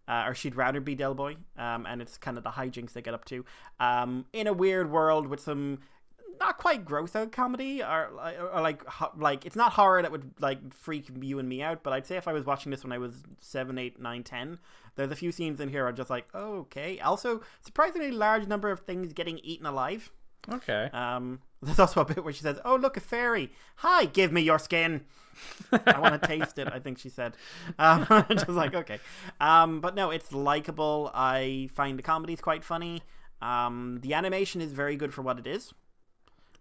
Or she'd rather be Del Boy, and it's kind of the hijinks they get up to. In a weird world with some not quite gross out comedy, or like it's not horror that would like freak you and me out, but I'd say if I was watching this when I was 7, 8, 9, 10, there's a few scenes in here are just like, oh, okay. Also, surprisingly large number of things getting eaten alive. Okay. There's also a bit where she says, "Oh, look, a fairy. Hi, give me your skin. I want to taste it," I think she said. Just like, okay. But no, it's likable. I find the comedy's quite funny. The animation is very good for what it is.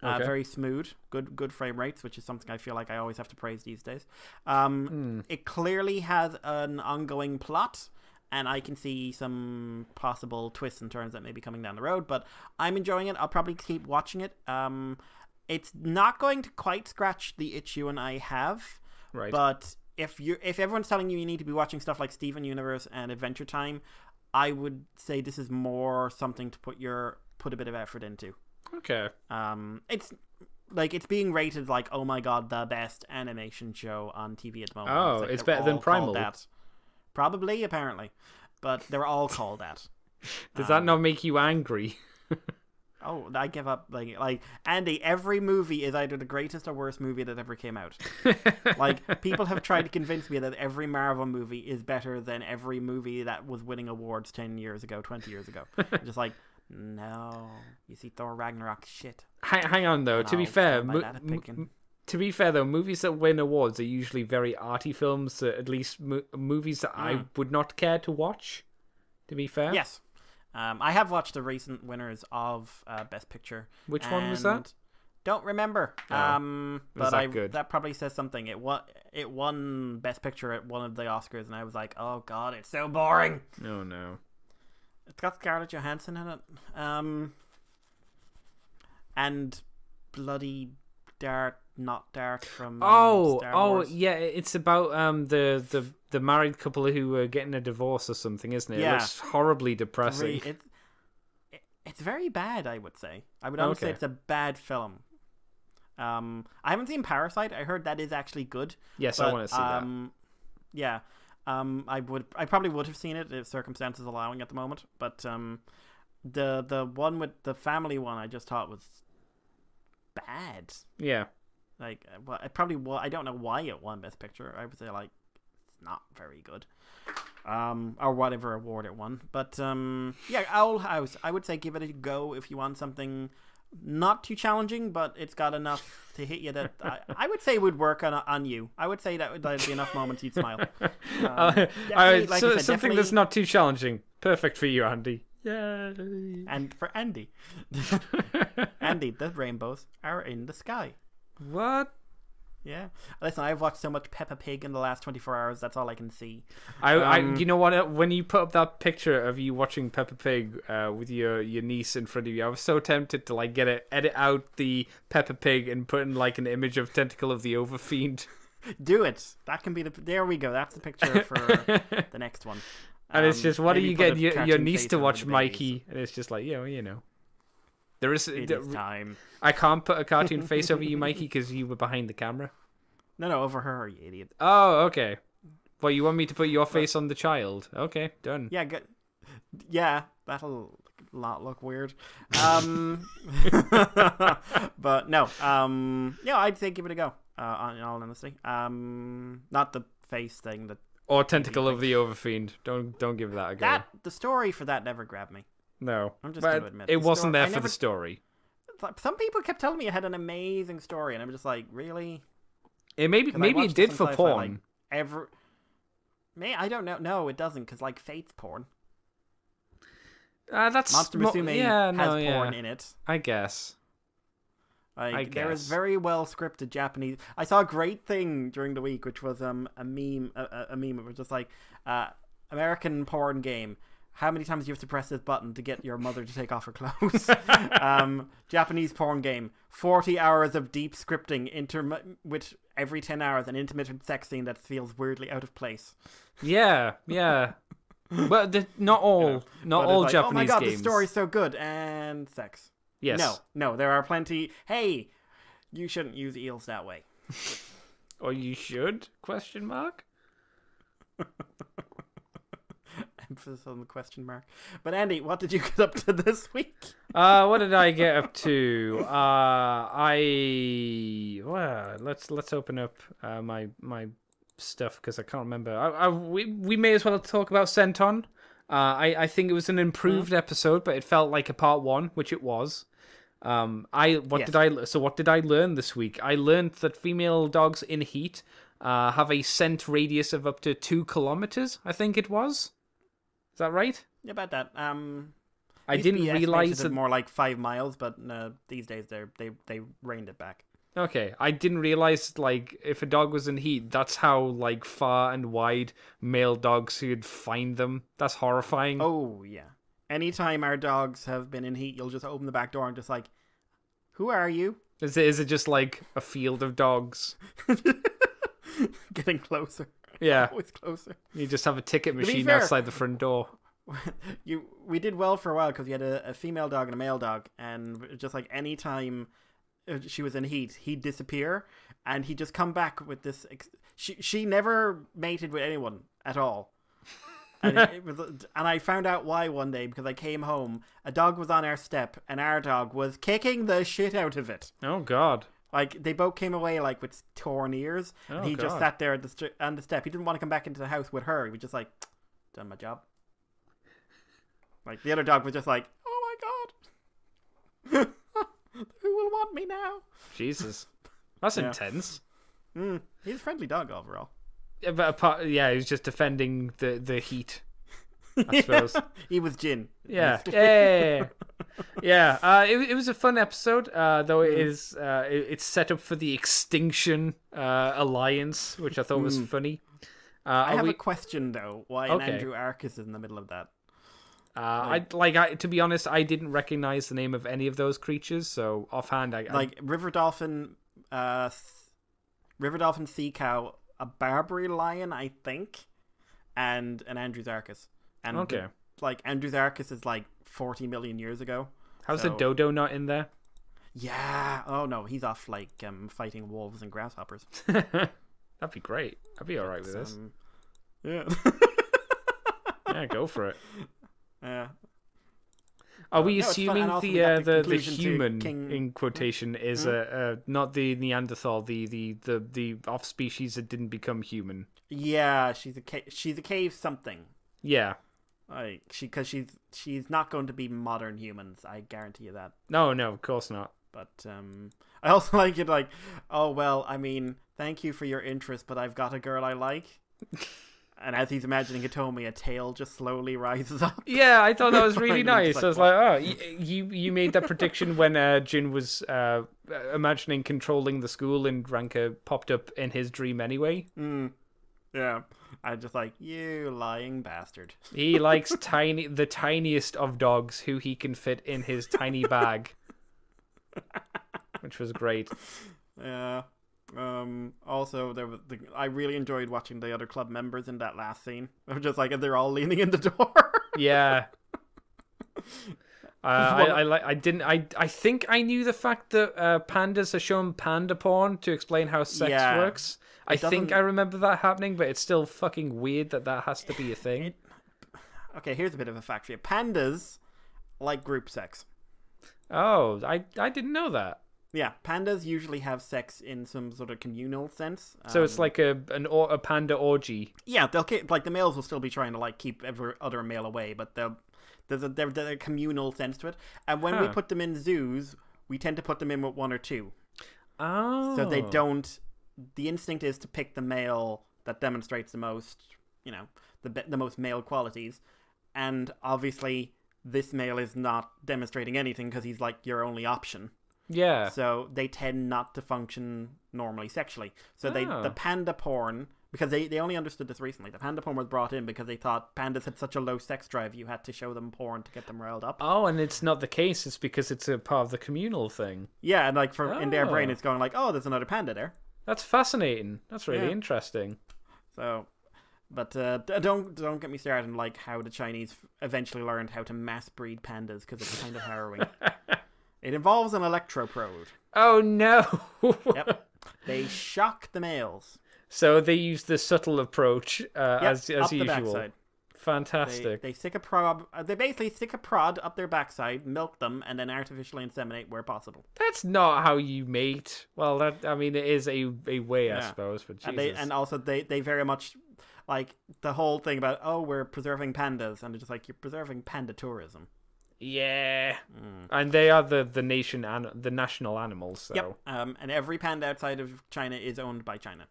Very smooth. Good frame rates, which is something I feel like I always have to praise these days. It clearly has an ongoing plot, and I can see some possible twists and turns that may be coming down the road, but I'm enjoying it. I'll probably keep watching it. It's not going to quite scratch the itch you and I have, right? But if everyone's telling you need to be watching stuff like Steven Universe and Adventure Time, I would say this is more something to put a bit of effort into. Okay. It's being rated like, oh my god, the best animation show on TV at the moment. Oh, it's better than Primal. That. Probably, apparently, but they're all called that. Does that not make you angry? Oh, I give up. Like Andy, every movie is either the greatest or worst movie that ever came out. Like, people have tried to convince me that every Marvel movie is better than every movie that was winning awards 10 years ago, 20 years ago. I'm just like, no, you see Thor Ragnarok shit. Hang on though. To be fair, movies that win awards are usually very arty films. At least movies that I would not care to watch. To be fair, yes. I have watched the recent winners of Best Picture. Which one was that? Don't remember. Was that good? That probably says something. It won Best Picture at one of the Oscars, and I was like, oh god, it's so boring. Oh no. It's got Scarlett Johansson in it. And bloody Dart, not Dart from Star Wars. Yeah, it's about the married couple who are getting a divorce or something, isn't it? Yeah. It looks horribly depressing. It's very bad, I would say. I would almost say it's a bad film. I haven't seen Parasite. I heard that is actually good. Yes, I want to see that. Yeah. I probably would have seen it if circumstances allowing at the moment, but the one with the family one I just thought was bad. Yeah. Like, well, I don't know why it won Best Picture. I would say like it's not very good. Or whatever award it won. But yeah, Owl House. I would say give it a go if you want something not too challenging, but it's got enough to hit you that I would say would work on you. I would say that'd be enough moments you'd smile. Something that's not too challenging. Perfect for you, Andy. Yeah. And for Andy. Andy, the rainbows are in the sky. What? Yeah. Listen, I've watched so much Peppa Pig in the last 24 hours. That's all I can see. You know what? When you put up that picture of you watching Peppa Pig with your niece in front of you, I was so tempted to like edit out the Peppa Pig and put in like an image of Tentacle of the Overfiend. Do it. That can be there we go. That's the picture for the next one. And it's just, what do you get your niece to watch, Mikey? And it's just like, you know. There is time. I can't put a cartoon face over you, Mikey, because you were behind the camera. No, over her, you idiot. Oh, okay. Well, you want me to put your face on the child? Okay, done. Yeah, good. Yeah, that'll not look weird. But no, yeah, I'd say give it a go. In all honesty, not the face thing. Or Tentacle of the Overfiend. Don't give that a go. The story for that never grabbed me. No, I'm just going to admit it wasn't there for the story. Some people kept telling me it had an amazing story, and I'm just like, really? It maybe it did for porn. I don't know. No, it doesn't, because like Fate's porn. That's Monster Musume has porn in it. I guess. There is very well scripted Japanese. I saw a great thing during the week, which was a meme. A meme. It was just like American porn game. How many times do you have to press this button to get your mother to take off her clothes? Japanese porn game. 40 hours of deep scripting, with every 10 hours an intermittent sex scene that feels weirdly out of place. Yeah. But not all Japanese games. Oh my god, the story's so good. And sex. Yes. No, there are plenty. Hey, you shouldn't use eels that way. Or you should? ? Emphasis on the question mark. But Andy, what did you get up to this week? What did I get up to? Let's open up my stuff because I can't remember. We may as well talk about Senton. I think it was an improved episode, but it felt like a part 1, which it was. What did I learn this week? I learned that female dogs in heat have a scent radius of up to 2 kilometers. I think it was. Is that right? Yeah, about that. I didn't realize it more like 5 miles, but these days they reined it back. Okay, I didn't realize like if a dog was in heat, that's how like far and wide male dogs could find them. That's horrifying. Oh yeah. Anytime our dogs have been in heat, you'll just open the back door and just like, who are you? Is it just like a field of dogs? Getting closer. Yeah. Always closer. You just have a ticket machine outside the front door. We did well for a while because we had a female dog and a male dog, and just like any time she was in heat, he'd disappear and he'd just come back with this. She never mated with anyone at all. And and I found out why one day because I came home. A dog was on our step, and our dog was kicking the shit out of it. Oh God! Like they both came away like with torn ears. Oh, and he God. just sat there on the step. He didn't want to come back into the house with her. He was just like, done my job. Like the other dog was just like, oh my God, who will want me now? Jesus, that's intense. He's a friendly dog overall. Yeah, but he was just defending the heat, I suppose. He was Jin. Yeah. It was a fun episode, though it's set up for the Extinction Alliance, which I thought was funny. I have a question though. Why an Andrew Arcus is in the middle of that? To be honest, I didn't recognize the name of any of those creatures, so offhand, River Dolphin, Sea Cow, a Barbary lion, I think, and an Andrews Arcus. And Andrews Arcus is like 40 million years ago. How's the dodo not in there? Yeah. Oh no, he's off like fighting wolves and grasshoppers. That'd be great. I'd be all right with this. Yeah. Yeah, go for it. Yeah. Are we assuming the human in quotation is not the Neanderthal, the off species that didn't become human? Yeah, she's a cave something. Yeah. Because she's not going to be modern humans. I guarantee you that. No, of course not. But I also like it. Like, oh well, I mean, thank you for your interest, but I've got a girl I like. And as he's imagining Hitomi, a tail just slowly rises up. Yeah, I thought that was really nice. I was like, oh, you made that prediction when Jin was imagining controlling the school and Ranka popped up in his dream anyway. Yeah. I just like, you lying bastard. He likes the tiniest of dogs who he can fit in his tiny bag. Which was great. Yeah. Also, I really enjoyed watching the other club members in that last scene. They're just like, they're all leaning in the door. Yeah. I think I knew the fact that pandas are shown panda porn to explain how sex works. I think I remember that happening, but it's still fucking weird that has to be a thing. Okay, here's a bit of a fact for you. Pandas like group sex. Oh, I didn't know that. Yeah, pandas usually have sex in some sort of communal sense. So it's like a panda orgy. Yeah, they'll keep, like the males will still be trying to like keep every other male away, but there's a communal sense to it. And when we put them in zoos, we tend to put them in with one or two. Oh. So they don't. The instinct is to pick the male that demonstrates the most, the most male qualities. And obviously, this male is not demonstrating anything because he's like your only option. Yeah. So they tend not to function normally sexually. So the panda porn, because they only understood this recently. The panda porn was brought in because they thought pandas had such a low sex drive, you had to show them porn to get them riled up. Oh, and it's not the case. It's because it's a part of the communal thing. Yeah, and like in their brain, it's going like, oh, there's another panda there. That's fascinating. That's really interesting. So, but don't get me started on like how the Chinese eventually learned how to mass breed pandas, because it's kind of harrowing. It involves an electroprode. Oh no! Yep. They shock the males. So they use the subtle approach as up usual. The backside. Fantastic. They stick a prod. They basically stick a prod up their backside, milk them, and then artificially inseminate where possible. That's not how you mate. Well, it is a way, I suppose. But Jesus. And also they very much like the whole thing about we're preserving pandas, and they're just like, you're preserving panda tourism. Yeah, and they are the national animals. So. Yep. And every panda outside of China is owned by China.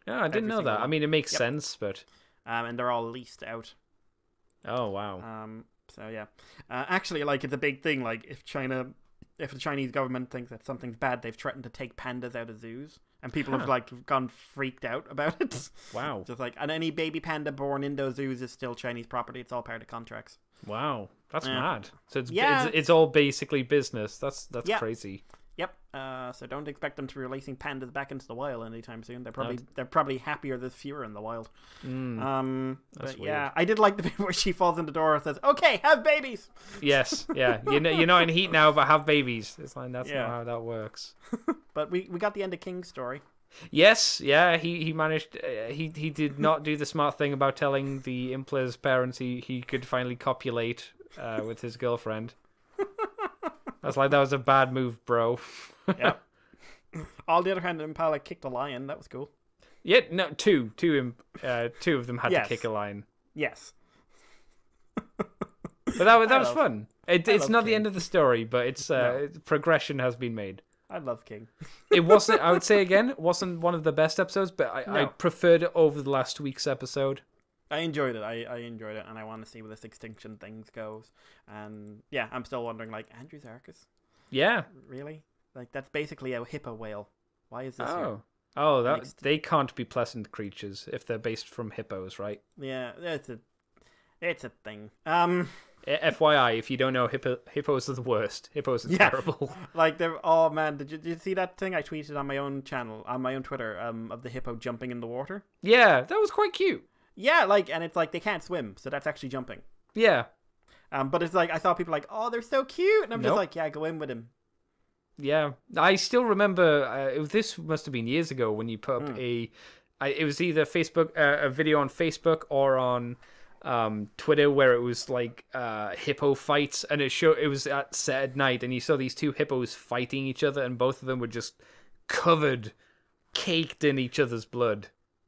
Yeah, I didn't know that. I mean, it makes sense, but and they're all leased out. Oh wow. So yeah, actually, like it's a big thing. Like if the Chinese government thinks that something's bad, they've threatened to take pandas out of zoos, and people have like gone freaked out about it. Wow. Just like, and any baby panda born in those zoos is still Chinese property. It's all part of contracts. Wow, that's mad. So it's all basically business. That's crazy. Yep. So don't expect them to be releasing pandas back into the wild anytime soon. They're probably happier there's fewer in the wild. But yeah, I did like the bit where she falls in the door and says, "Okay, have babies." Yes. Yeah. You're not in heat now, but have babies. It's like that's not how that works. But we got the end of King's story. Yes, yeah, he managed. He did not do the smart thing about telling the Impla's parents he could finally copulate with his girlfriend. That was a bad move, bro. Yep. On the other hand, Impala kicked a lion. That was cool. Yeah, no, two of them had to kick a lion. Yes. But that was fun. It's not King. The end of the story, but it's progression has been made. I love King. It wasn't. I would say again, it wasn't one of the best episodes, but I preferred it over the last week's episode. I enjoyed it. I enjoyed it, and I want to see where this extinction thing goes. And yeah, I'm still wondering, like, Andrew Zarkis? Yeah. Really? Like, that's basically a hippo whale. Why is this here? Oh, they can't be pleasant creatures if they're based from hippos, right? Yeah, it's a thing. FYI, if you don't know, hippos are the worst. Hippos are terrible. Like, oh man, did you see that thing I tweeted on my own channel, on my own Twitter, of the hippo jumping in the water? Yeah, that was quite cute. Yeah, like, and it's like they can't swim, so that's actually jumping. Yeah. But it's like, I saw people like, oh, they're so cute, and I'm just like, yeah, go in with him. Yeah, I still remember, this must have been years ago when you put up it was either a video on Facebook or on Twitter where it was like hippo fights, and it was set at night, and you saw these two hippos fighting each other, and both of them were just caked in each other's blood.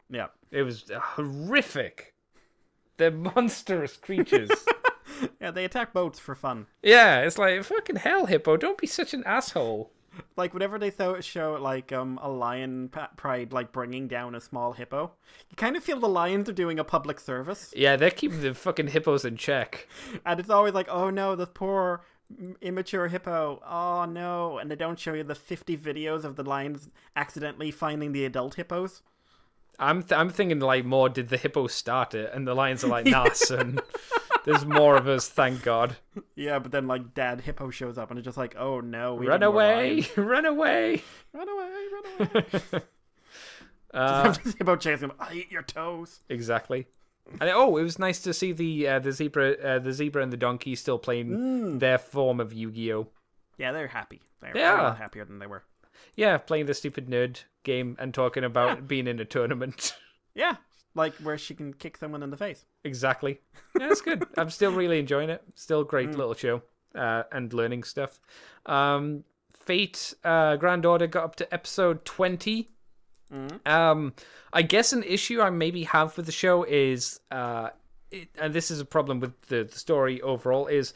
Yeah. It was horrific. They're monstrous creatures. Yeah, they attack boats for fun. Yeah, it's like, fucking hell, hippo, don't be such an asshole. Like, whenever they show like a lion pride like bringing down a small hippo, you kind of feel the lions are doing a public service. Yeah, they're keeping the fucking hippos in check. And it's always like, oh no, the poor immature hippo. Oh no. And they don't show you the 50 videos of the lions accidentally finding the adult hippos. I'm thinking like more, did the hippo start it? And the lions are like, nah, son. There's more of us, thank God. Yeah, but then like Dad Hippo shows up and it's just like, oh no, run away, run away, run away, run away. Just Hippo chasing him. I eat your toes. Exactly. And it was nice to see the zebra and the donkey still playing their form of Yu-Gi-Oh. Yeah, they're happy. They're a lot happier than they were. Yeah, playing the stupid nerd game and talking about being in a tournament. Yeah. Like where she can kick someone in the face. Exactly. Yeah, it's good. I'm still really enjoying it. Still a great little show and learning stuff. Fate Grand Order got up to episode 20. I guess an issue I maybe have with the show is, and this is a problem with the story overall, is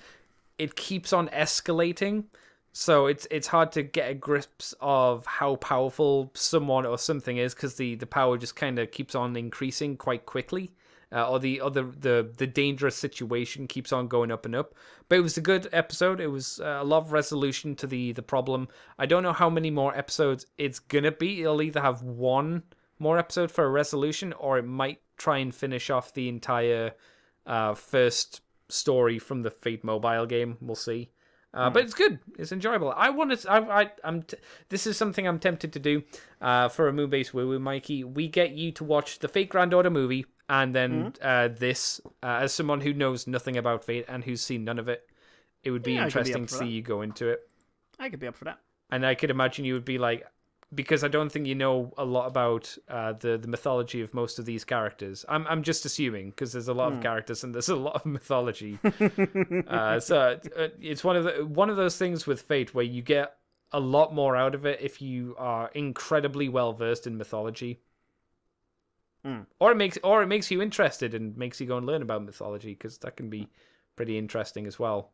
it keeps on escalating. So it's hard to get a grips of how powerful someone or something is, because the power just kind of keeps on increasing quite quickly. Or the dangerous situation keeps on going up and up. But it was a good episode. It was a lot of resolution to the problem. I don't know how many more episodes it's gonna be. It'll either have one more episode for a resolution, or it might try and finish off the entire first story from the Fate mobile game. We'll see. But it's good. It's enjoyable. This is something I'm tempted to do for a Moonbase Woo Woo, Mikey. We get you to watch the Fate Grand Order movie, and then this, as someone who knows nothing about Fate and who's seen none of it, it would be interesting to see you go into it. I could be up for that. And I could imagine you would be like, because I don't think you know a lot about the mythology of most of these characters. I'm just assuming, because there's a lot of characters and there's a lot of mythology. So it's one of those things with Fate where you get a lot more out of it if you are incredibly well versed in mythology. Or it makes you interested and makes you go and learn about mythology, because that can be pretty interesting as well.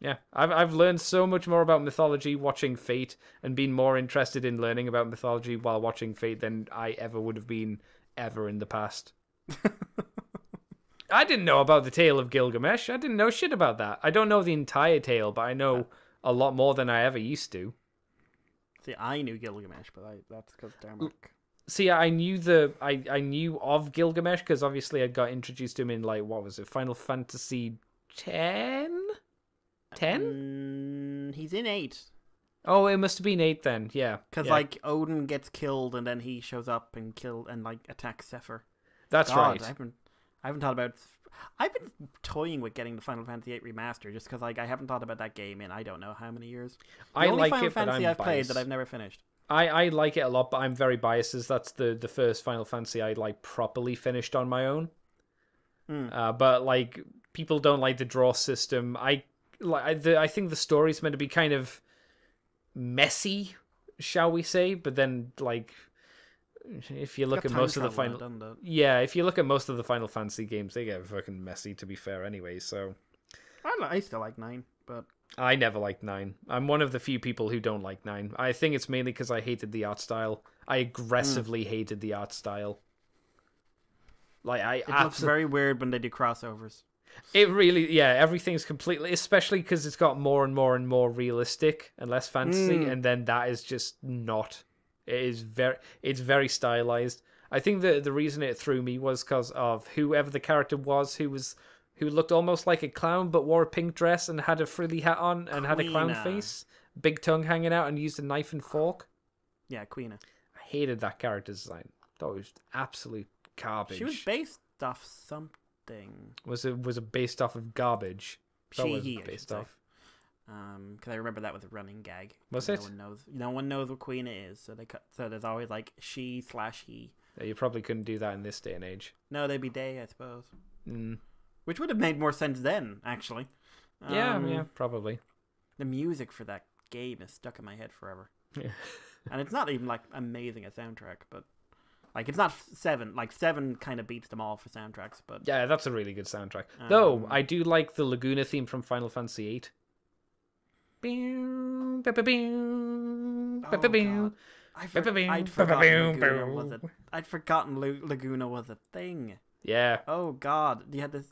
Yeah, I've learned so much more about mythology watching Fate, and been more interested in learning about mythology while watching Fate than I ever would have been ever in the past. I didn't know about the Tale of Gilgamesh. I didn't know shit about that. I don't know the entire tale, but I know a lot more than I ever used to. See, I knew Gilgamesh, but that's because Denmark. See, I knew I knew of Gilgamesh because obviously I got introduced to him in, like, what was it, Final Fantasy 10? 10? He's in 8. Oh, it must have been 8 then. Yeah, because like Odin gets killed and then he shows up and like attacks Zephyr. That's right. I haven't thought about. I've been toying with getting the Final Fantasy 8 remaster just because like I haven't thought about that game in I don't know how many years. I only like Final it, Fantasy but I'm I've played that I've never finished. I like it a lot, but I'm very biased, as that's the first Final Fantasy I like properly finished on my own. But like, people don't like the draw system. I think the story's meant to be kind of messy, shall we say? But then, like, if you look at most of the if you look at most of the Final Fantasy games, they get fucking messy. To be fair, anyway. So I still like 9, but I never liked 9. I'm one of the few people who don't like 9. I think it's mainly because I hated the art style. I aggressively hated the art style. Like, it looks very weird when they do crossovers. It really, everything's completely, especially because it's got more and more and more realistic and less fantasy, and then that is just not. It's very stylized. I think the reason it threw me was because of whoever the character was, who looked almost like a clown but wore a pink dress and had a frilly hat on and had a clown face, big tongue hanging out, and used a knife and fork. Yeah, Queena. I hated that character design. Thought it was absolute garbage. She was based off something. Was it based off of garbage? Based off. Because I remember that was a running gag. Was it? No one knows what Queena is, so there's always like she/he. Yeah, you probably couldn't do that in this day and age. No, they'd be they, I suppose. Which would have made more sense then, actually. Yeah, probably. The music for that game is stuck in my head forever. Yeah. And it's not even like amazing a soundtrack, but like it's not 7. Like 7 kind of beats them all for soundtracks, but yeah, that's a really good soundtrack. Though I do like the Laguna theme from Final Fantasy VIII. I'd forgotten Laguna was a thing. Yeah. Oh god, you had this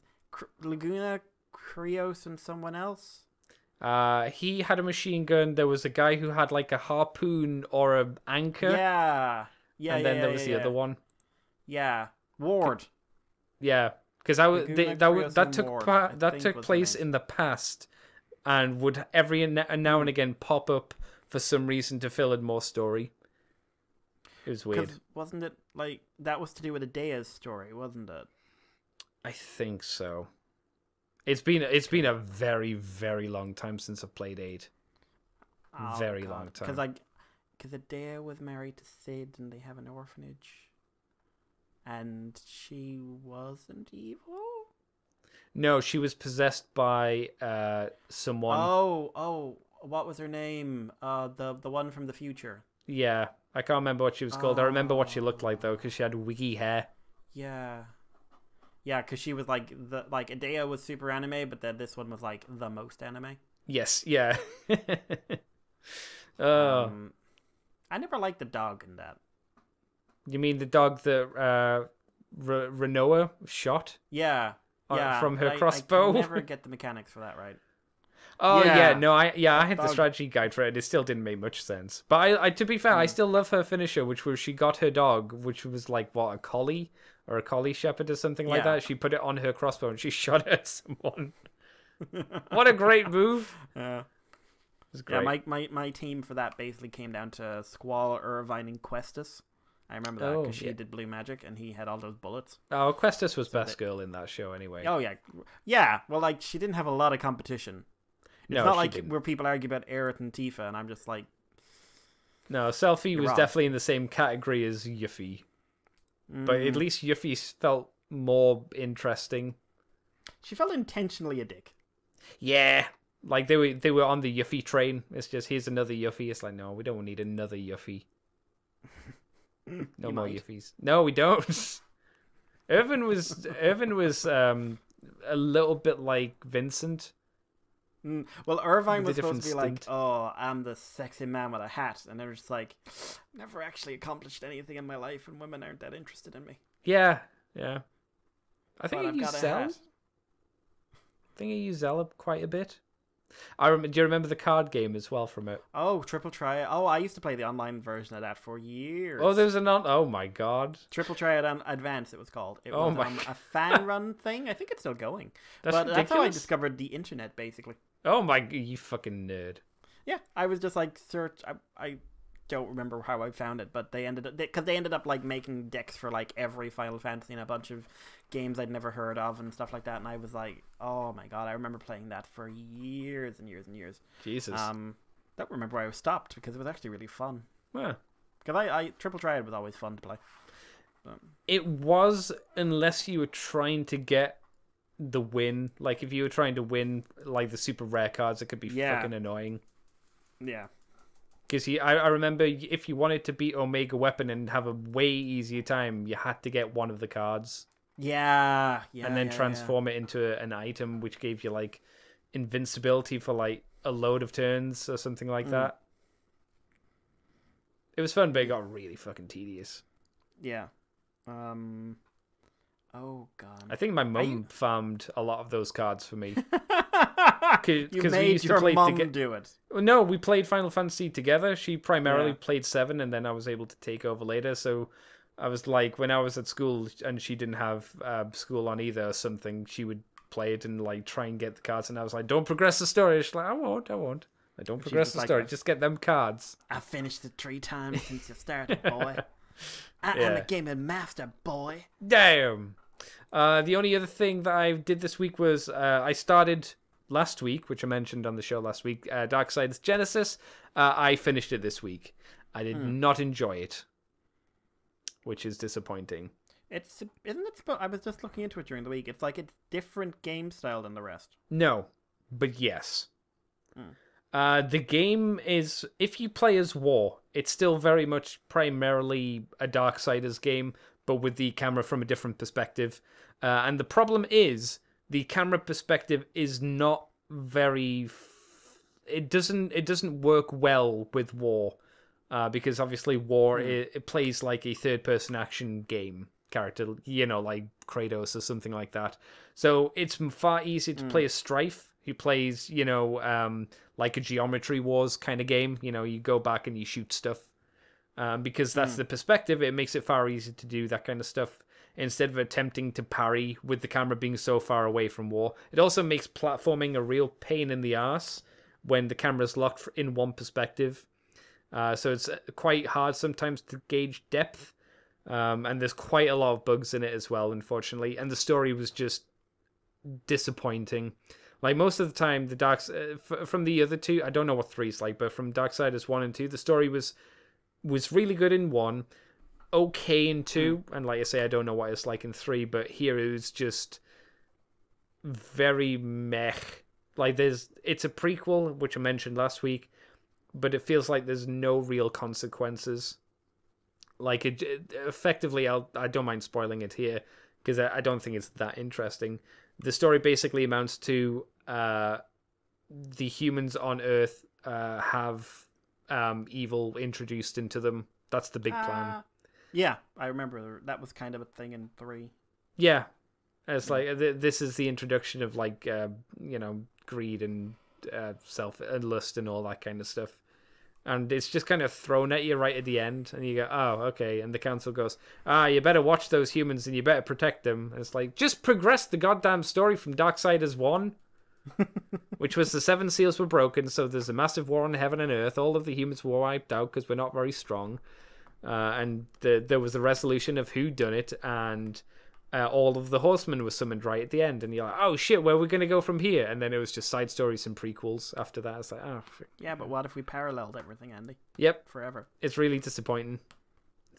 Laguna, Krios, and someone else. He had a machine gun. There was a guy who had like a harpoon or an anchor. Yeah. And then there was the other one. Yeah, Ward. Yeah, because that took place in the past, and would every now and again pop up for some reason to fill in more story. It was weird. Wasn't it like that was to do with Adea's story, wasn't it? I think so. It's been a very, very long time since I've played 8. Very long time. Because Adea was married to Sid and they have an orphanage. And she wasn't evil? No, she was possessed by someone. Oh, what was her name? The one from the future. Yeah, I can't remember what she was called. I remember what she looked like though, because she had wiggy hair. Yeah. Yeah, because she was like Adea was super anime, but then this one was like the most anime. Yes, yeah. I never liked the dog in that. You mean the dog that Renoa shot? Yeah, yeah. From her crossbow. I never get the mechanics for that right. Oh Yeah. yeah, no, I had the Dog. strategy guide for it. It still didn't make much sense. But I to be fair, I still love her finisher, which was she got her dog, which was like what, a collie or a collie shepherd or something like Yeah. that. She put it on her crossbow and she shot at someone. What a great move! Yeah. It was great. Yeah, my team for that basically came down to Squall, Irvine, and Questus. I remember that because she did blue magic and he had all those bullets. Oh, Questus was best girl in that show anyway. Oh yeah, yeah. Well, like she didn't have a lot of competition. It's No, not she like didn't. where people argue about Aerith and Tifa, and I'm just like, No, Selfie was wrong. definitely in the same category as Yuffie. But Mm. at least Yuffie felt more interesting. She felt intentionally a dick. Yeah. Like they were on the Yuffie train. It's just, here's another Yuffie. It's like, no, we don't need another Yuffie. No You more might. Yuffies. No, we don't. Irvin was a little bit like Vincent. Well, Irvine With a was supposed to be different like, stint. oh, I'm the sexy man with a hat, and they're just like, never actually accomplished anything in my life, and women aren't that interested in me. Yeah, yeah. I think But he I've used got a Zell. hat. I think he used Zella quite a bit. Do you remember the card game as well from it? Oh, Triple Triad. Oh, I used to play the online version of that for years. Oh, there's oh my god. Triple Triad Advance, it was called. It Oh was my a fan run thing. I think it's still going. That's But that's how I ridiculous. discovered the internet, basically. Oh my, you fucking nerd. Yeah, I was just like search. I don't remember how I found it, but they ended up like making decks for like every Final Fantasy and a bunch of games I'd never heard of and stuff like that. And I was like, oh my god, I remember playing that for years and years and years. Jesus. Don't remember why I was stopped because it was actually really fun. Well, Because I Triple Triad was always fun to play. it was, unless you were trying to get the win. Like if you were trying to win like the super rare cards, it could be Yeah. fucking annoying. Yeah. Because I remember if you wanted to beat Omega Weapon and have a way easier time, you had to get one of the cards Yeah. Yeah. and then yeah, transform it into an item, which gave you like invincibility for like a load of turns or something like that. It was fun, but it got really fucking tedious. Yeah. Oh god. I think my mum farmed a lot of those cards for me. You 'cause we made used to your play mum toge- do it. No, we played Final Fantasy together. She primarily Yeah. played 7, and then I was able to take over later. So I was like, when I was at school and she didn't have school on either or something, she would play it and like try and get the cards. And I was like, don't progress the story. She's like, I won't. I don't progress just the like story. that. Just get them cards. I finished it 3 times since you started, boy. I'm Yeah. a gaming master, boy. Damn. The only other thing that I did this week was I started last week, which I mentioned on the show last week, Darksiders Genesis. I finished it this week. I did not enjoy it, which is disappointing. Isn't it? I was just looking into it during the week. It's like a different game style than the rest. No, but yes. The game is, if you play as War, it's still very much primarily a Darksiders game, but with the camera from a different perspective. And the problem is, the camera perspective is not very... It doesn't work well with War, because obviously War, it plays like a third-person action game character, like Kratos or something like that. So it's far easier to play as Strife, who plays, like a Geometry Wars kind of game. You go back and you shoot stuff. Because that's the perspective, it makes it far easier to do that kind of stuff instead of attempting to parry with the camera being so far away from War. It also makes platforming a real pain in the ass when the camera's locked in one perspective. So it's quite hard sometimes to gauge depth. And there's quite a lot of bugs in it as well, unfortunately. And the story was just disappointing. Like most of the time, from the other two, I don't know what 3's like, but from Darksiders 1 and 2, the story was really good in 1, okay in 2, and like I say, I don't know what it's like in 3, but here it was just very meh. Like, it's a prequel, which I mentioned last week, but it feels like there's no real consequences. Like, it effectively, I don't mind spoiling it here, because I don't think it's that interesting. The story basically amounts to the humans on Earth have evil introduced into them. That's the big plan. Yeah, I remember that was kind of a thing in 3. Yeah. It's like, this is the introduction of, like, greed and self and lust and all that kind of stuff. And it's just kind of thrown at you right at the end. And you go, oh, okay. And the council goes, you better watch those humans and you better protect them. And it's like, just progress the goddamn story from Darksiders 1. Which was the 7 seals were broken, so there's a massive war on heaven and earth. All of the humans were wiped out because we're not very strong. And there was a resolution of who done it, and all of the horsemen were summoned right at the end. And you're like, oh shit, where are we going to go from here? And then it was just side stories and prequels after that. It's like, oh, frick. Yeah, but what if we paralleled everything, Andy? Yep. Forever. It's really disappointing.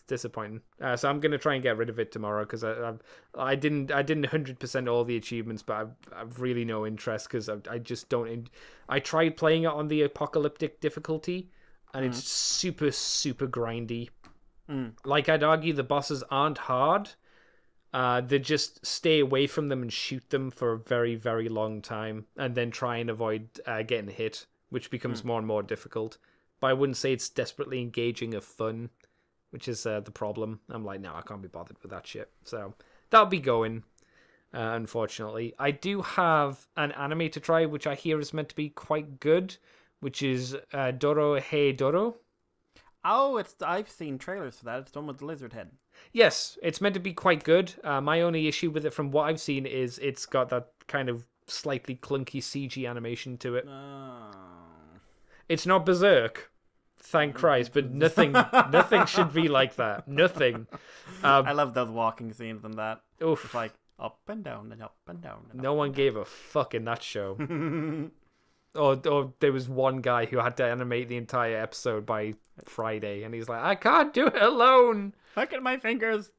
Disappointing. So I'm going to try and get rid of it tomorrow, because I didn't 100% all the achievements, but I've really no interest, because I just don't. I tried playing it on the apocalyptic difficulty, and it's super grindy. Like, I'd argue the bosses aren't hard. They just stay away from them and shoot them for a very, very long time, and then try and avoid getting hit, which becomes more and more difficult. But I wouldn't say it's desperately engaging or fun, which is the problem. I'm like, no, I can't be bothered with that shit. So that'll be going, unfortunately. I do have an anime to try, which I hear is meant to be quite good, which is Doro Hey Doro. Oh, I've seen trailers for that. It's done with the lizard head. Yes, it's meant to be quite good. My only issue with it, from what I've seen, is it's got that kind of slightly clunky CG animation to it. Oh. It's not Berserk, thank Christ, but nothing should be like that. Nothing. I love those walking scenes and that. Oof. It's like up and down and up and down. And no one gave a fuck in that show. Or there was one guy who had to animate the entire episode by Friday, and he's like, I can't do it alone. Look at my fingers.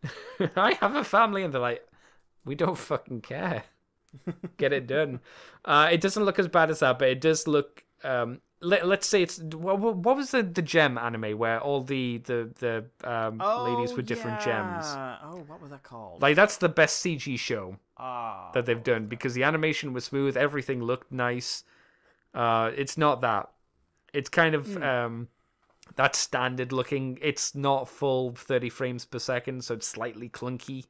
I have a family, and they're like, we don't fucking care. Get it done. It doesn't look as bad as that, but it does look. Let's say it's what was the gem anime where all the ladies with different gems. Oh, what was that called? Like, that's the best CG show that they've done, because the animation was smooth, everything looked nice. It's not that. It's kind of that standard looking. It's not full 30 frames per second, so it's slightly clunky.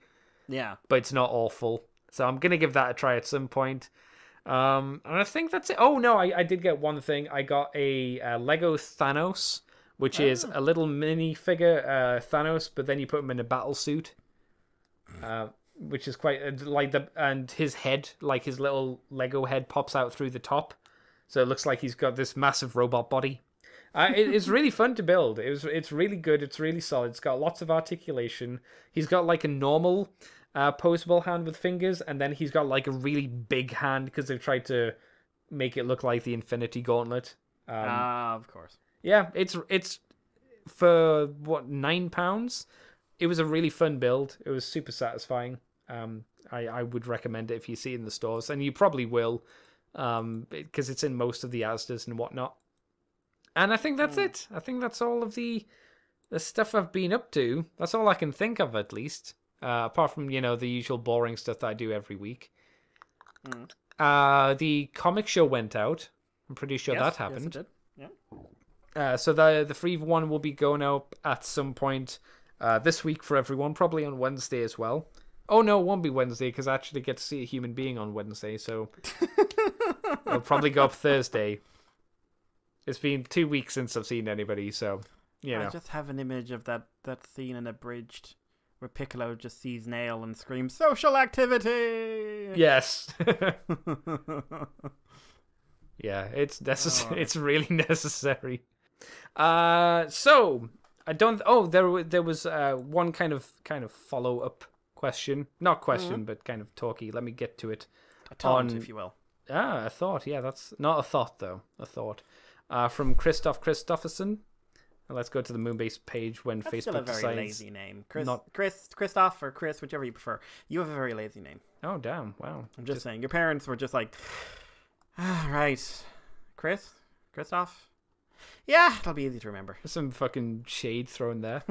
Yeah, but it's not awful. So I'm gonna give that a try at some point. And I think that's it. Oh no, I did get one thing. I got a Lego Thanos, which is a little mini figure Thanos, but then you put him in a battle suit, which is quite like and his head, like his little Lego head, pops out through the top, so it looks like he's got this massive robot body. It's really fun to build. It's really good. It's really solid. It's got lots of articulation. He's got like a normal posable hand with fingers, and then he's got like a really big hand because they've tried to make it look like the Infinity Gauntlet. Of course. Yeah, it's for what, £9. It was a really fun build. It was super satisfying. I would recommend it if you see it in the stores, and you probably will, because it's in most of the Asdas and whatnot. And I think that's it. I think that's all of the stuff I've been up to. That's all I can think of, at least. Apart from, the usual boring stuff that I do every week. The comic show went out. I'm pretty sure that happened. Yes, it did. Yeah. So the free one will be going out at some point this week for everyone, probably on Wednesday as well. Oh no, it won't be Wednesday, because I actually get to see a human being on Wednesday, so it'll probably go up Thursday. It's been 2 weeks since I've seen anybody, so, I just have an image of that scene in Abridged where Piccolo just sees Nail and screams, "Social activity!" Yes. Yeah, it's necessary. It's really necessary. So I don't. Oh, there was one kind of follow up question, not question, but kind of talky. Let me get to it. A taunt, if you will. A thought. Yeah, that's not a thought though. A thought. From Christoph Christopherson. Let's go to the Moonbase page when That's Facebook still a very decides. lazy name. Christoph or Chris, whichever you prefer. You have a very lazy name. Oh damn! Wow. I'm just saying. Your parents were just like, Right. Christoph? Yeah, it'll be easy to remember. Some fucking shade thrown there.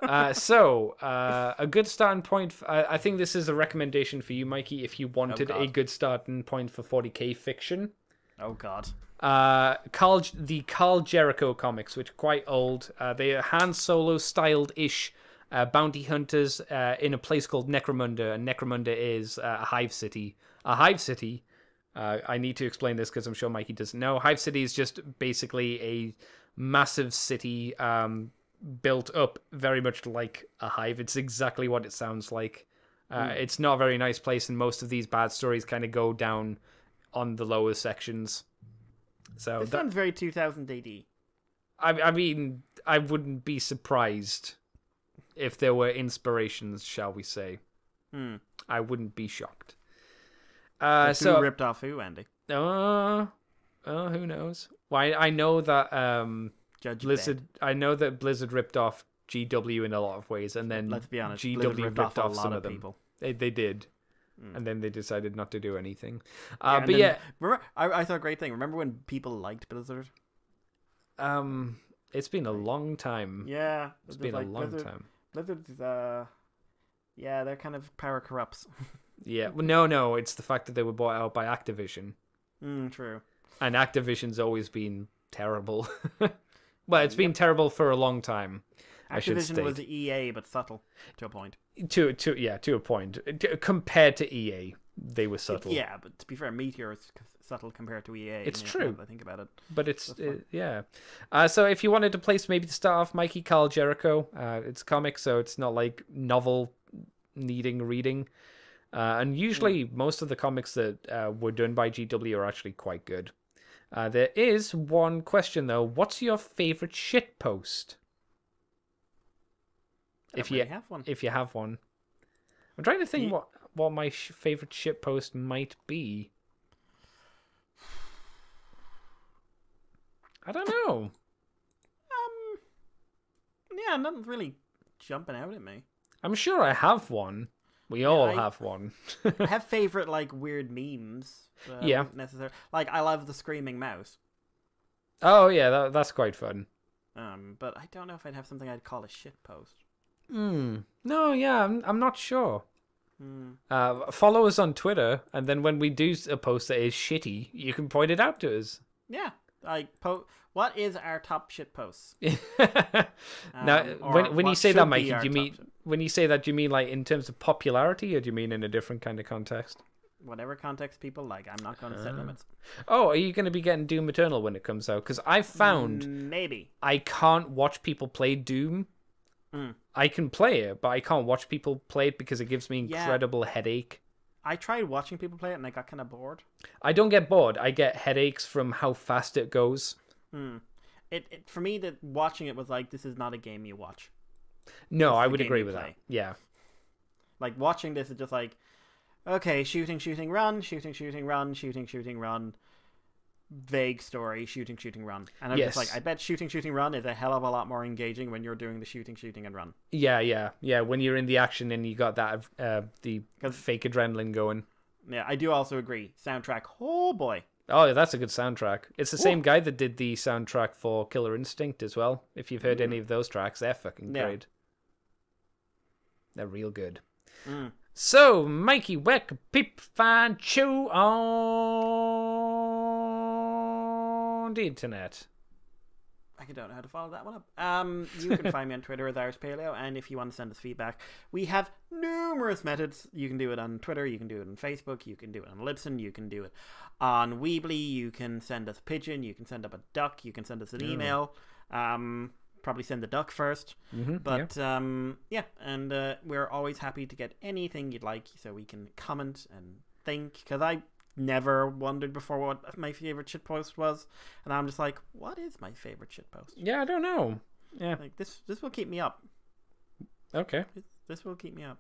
A good starting point. I think this is a recommendation for you, Mikey, if you wanted a good starting point for 40k fiction. Oh, God. The Carl Jericho comics, which are quite old. They are Han Solo styled-ish bounty hunters in a place called Necromunda, and Necromunda is a hive city. A hive city. I need to explain this because I'm sure Mikey doesn't know. Hive City is just basically a massive city built up very much like a hive. It's exactly what it sounds like. It's not a very nice place, and most of these bad stories kind of go down on the lower sections. So this sounds very 2000 AD. I mean, I wouldn't be surprised if there were inspirations, shall we say. I wouldn't be shocked. Who ripped off who, Andy? Who knows? Well, I know that Judge Blizzard. Bed. I know that Blizzard ripped off GW in a lot of ways, and then let's be honest, GW ripped off some of them. people. They did, and then they decided not to do anything. Remember, I thought a great thing. Remember when people liked Blizzard? It's been a long time. Yeah, it's been a long time. Blizzard's yeah, they're kind of power corrupts. Yeah, well, no, it's the fact that they were bought out by Activision. True. And Activision's always been terrible. Well, it's been terrible for a long time. Activision was EA, but subtle to a point. To a point. Compared to EA, they were subtle. Yeah, but to be fair, Meteor is subtle compared to EA. It's true. I think about it. But it's yeah. So if you wanted to place maybe to start off, Mikey, Carl Jericho. It's comic, so it's not like novel needing reading. And usually most of the comics that were done by GW are actually quite good. There is one question though. What's your favorite shit post? If you have one. I'm trying to think what my favorite shit post might be. I don't know. Yeah, nothing's really jumping out at me. I'm sure I have one. We all have one. I have favorite like weird memes. Yeah. Necessarily. Like I love the screaming mouse. Oh yeah, that's quite fun. But I don't know if I'd have something I'd call a shit post. No, yeah, I'm not sure. Follow us on Twitter, and then when we do a post that is shitty, you can point it out to us. Yeah, what is our top shit posts? Now, when you say that, Mikey, when you say that, do you mean like in terms of popularity, or do you mean in a different kind of context? Whatever context people like, I'm not going to set limits. Oh, are you going to be getting Doom Eternal when it comes out? Because I found maybe I can't watch people play Doom. I can play it, but I can't watch people play it because it gives me incredible headache. I tried watching people play it and I got kind of bored. I don't get bored. I get headaches from how fast it goes. It for me, that watching it was like, this is not a game you watch. No, I would agree with that. Yeah. Like watching this is just like, okay, shooting, run, shooting, run. Vague story, shooting, run. And I'm just like, I bet shooting, run is a hell of a lot more engaging when you're doing the shooting, and run. Yeah. When you're in the action and you got that the fake adrenaline going. Yeah, I do also agree. Soundtrack, oh boy. Oh, that's a good soundtrack. It's the same guy that did the soundtrack for Killer Instinct as well. If you've heard any of those tracks, they're fucking great. They're real good. So, Mikey, where can people find you on the internet? I don't know how to follow that one up. You can find me on Twitter as Irish Paleo, and if you want to send us feedback, we have numerous methods. You can do it on Twitter, you can do it on Facebook, you can do it on Libsyn, you can do it on Weebly, you can send us a pigeon, you can send up a duck, you can send us an email. Probably send the duck first. But and we're always happy to get anything you'd like, so we can comment and think, because I never wondered before what my favorite shitpost was, and I'm just like, what is my favorite shitpost? Yeah, I don't know. Yeah, like this will keep me up. Okay, this will keep me up.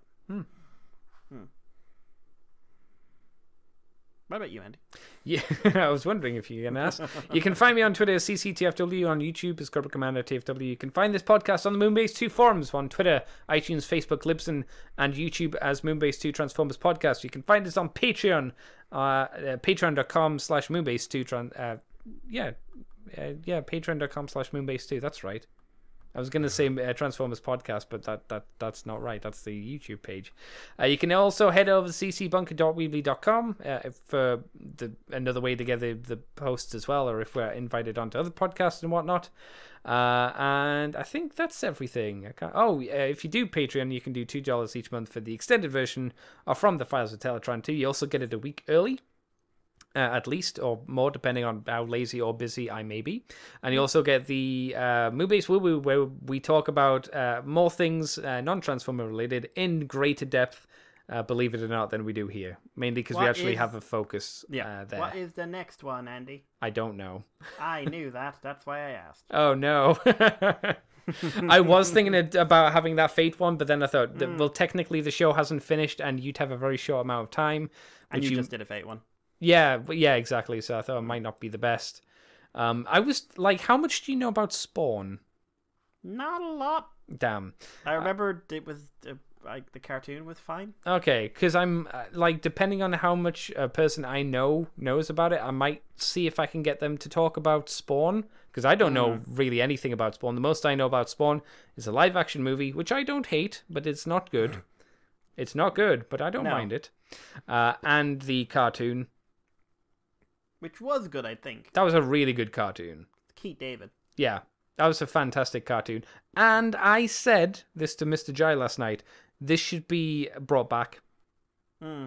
What about you, Andy? Yeah, I was wondering if you were going to ask. You can find me on Twitter as CCTFW, on YouTube as Corporate Commander TFW. You can find this podcast on the Moonbase 2 forums on Twitter, iTunes, Facebook, Libsyn, and YouTube as Moonbase 2 Transformers Podcast. You can find us on Patreon, patreon.com/Moonbase2. Patreon.com/Moonbase2. That's right. I was going to say Transformers Podcast, but that's not right. That's the YouTube page. You can also head over to ccbunker.weebly.com for another way to get the posts as well, or if we're invited onto other podcasts and whatnot. And I think that's everything. If you do Patreon, you can do $2 each month for the extended version of From the Files of Teletron 2. You also get it a week early. At least, or more, depending on how lazy or busy I may be. And you also get the Moonbase Woo Woo, where we talk about more things non-Transformer related in greater depth, believe it or not, than we do here. Mainly because we actually have a focus there. What is the next one, Andy? I don't know. I knew that. That's why I asked. Oh, no. I was thinking about having that Fate one, but then I thought, well, technically the show hasn't finished, and you'd have a very short amount of time. And you just did a Fate one. Yeah, exactly. So I thought it might not be the best. I was like, how much do you know about Spawn? Not a lot. Damn. I remember it was like the cartoon was fine. Okay, because I'm like, depending on how much a person I know knows about it, I might see if I can get them to talk about Spawn, because I don't know really anything about Spawn. The most I know about Spawn is a live action movie, which I don't hate, but it's not good. It's not good, but I don't mind it. And the cartoon. Which was good, I think. That was a really good cartoon. Keith David. Yeah, that was a fantastic cartoon. And I said this to Mr. Jai last night. This should be brought back.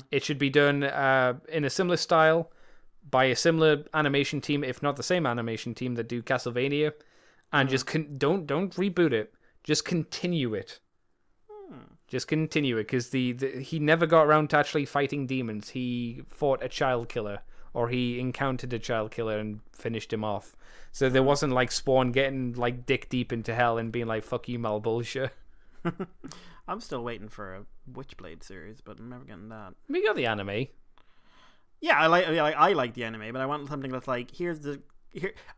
It should be done in a similar style by a similar animation team, if not the same animation team that do Castlevania. And just don't reboot it. Just continue it. Just continue it, because he never got around to actually fighting demons. He fought a child killer. Or he encountered a child killer and finished him off. So there wasn't like Spawn getting like dick deep into hell and being like, fuck you, Malbolgia. I'm still waiting for a Witchblade series, but I'm never getting that. We got the anime. Yeah, I like the anime, but I want something that's like,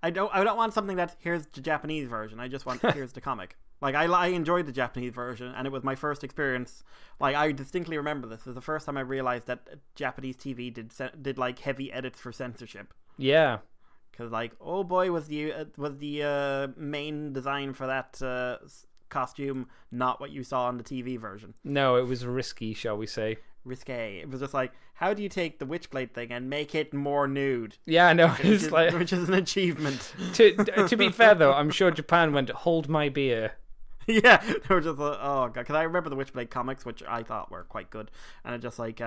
I don't want something that's here's the Japanese version. I just want here's the comic. Like, I enjoyed the Japanese version, and it was my first experience. Like, I distinctly remember this. It was the first time I realized that Japanese TV did like, heavy edits for censorship. Yeah. Because, like, oh boy, was the main design for that costume not what you saw on the TV version. No, it was risky, shall we say. Risque. It was just like, how do you take the Witchblade thing and make it more nude? Yeah, I know. Which is an achievement. To be fair, though, I'm sure Japan went, hold my beer. Yeah, they were just like, oh god, because I remember the Witchblade comics, which I thought were quite good, and it just like,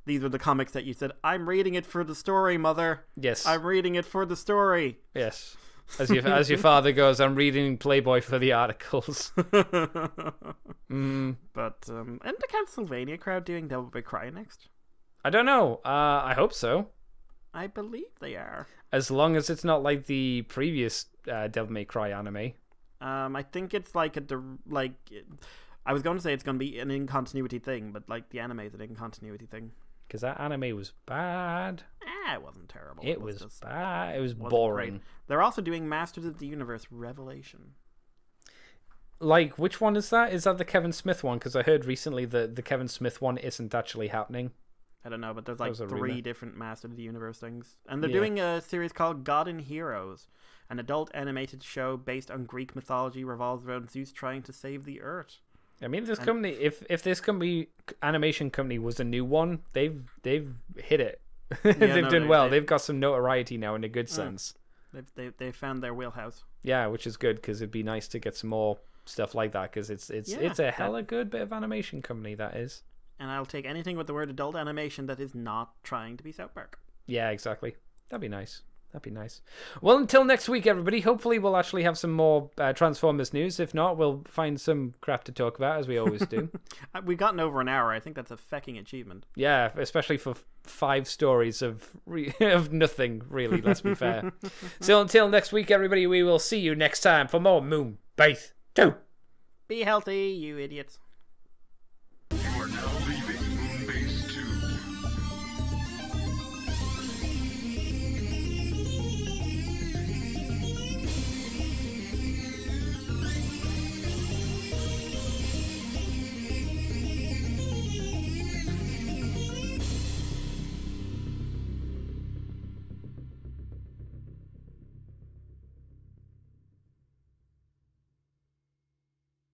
these were the comics that you said, I'm reading it for the story, mother. Yes. I'm reading it for the story. Yes. As your father goes, I'm reading Playboy for the articles. But, and the Castlevania crowd doing Devil May Cry next? I don't know. I hope so. I believe they are. As long as it's not like the previous Devil May Cry anime. I think it's like I was going to say it's going to be an in-continuity thing, but like the anime is an in-continuity thing. Because that anime was bad. It wasn't terrible. It was bad. It was boring. Great. They're also doing Masters of the Universe Revelation. Like, which one is that? Is that the Kevin Smith one? Because I heard recently that the Kevin Smith one isn't actually happening. I don't know, but there's like 3 different Masters of the Universe things. And they're doing a series called God and Heroes. An adult animated show based on Greek mythology revolves around Zeus trying to save the Earth. I mean, this company, if this company, animation company was a new one, they've hit it. They've done well. They've got some notoriety now in a good sense. They've found their wheelhouse. Yeah, which is good, because it'd be nice to get some more stuff like that, because it's a hella good bit of animation company, that is. And I'll take anything with the word adult animation that is not trying to be South Park. Yeah, exactly. That'd be nice. That'd be nice. Well, until next week, everybody. Hopefully we'll actually have some more Transformers news. If not, we'll find some crap to talk about, as we always do. We've gotten over an hour. I think that's a fecking achievement. Yeah, especially for 5 stories of nothing, really, let's be fair. So until next week, everybody, we will see you next time for more Moonbase 2. Be healthy, you idiots.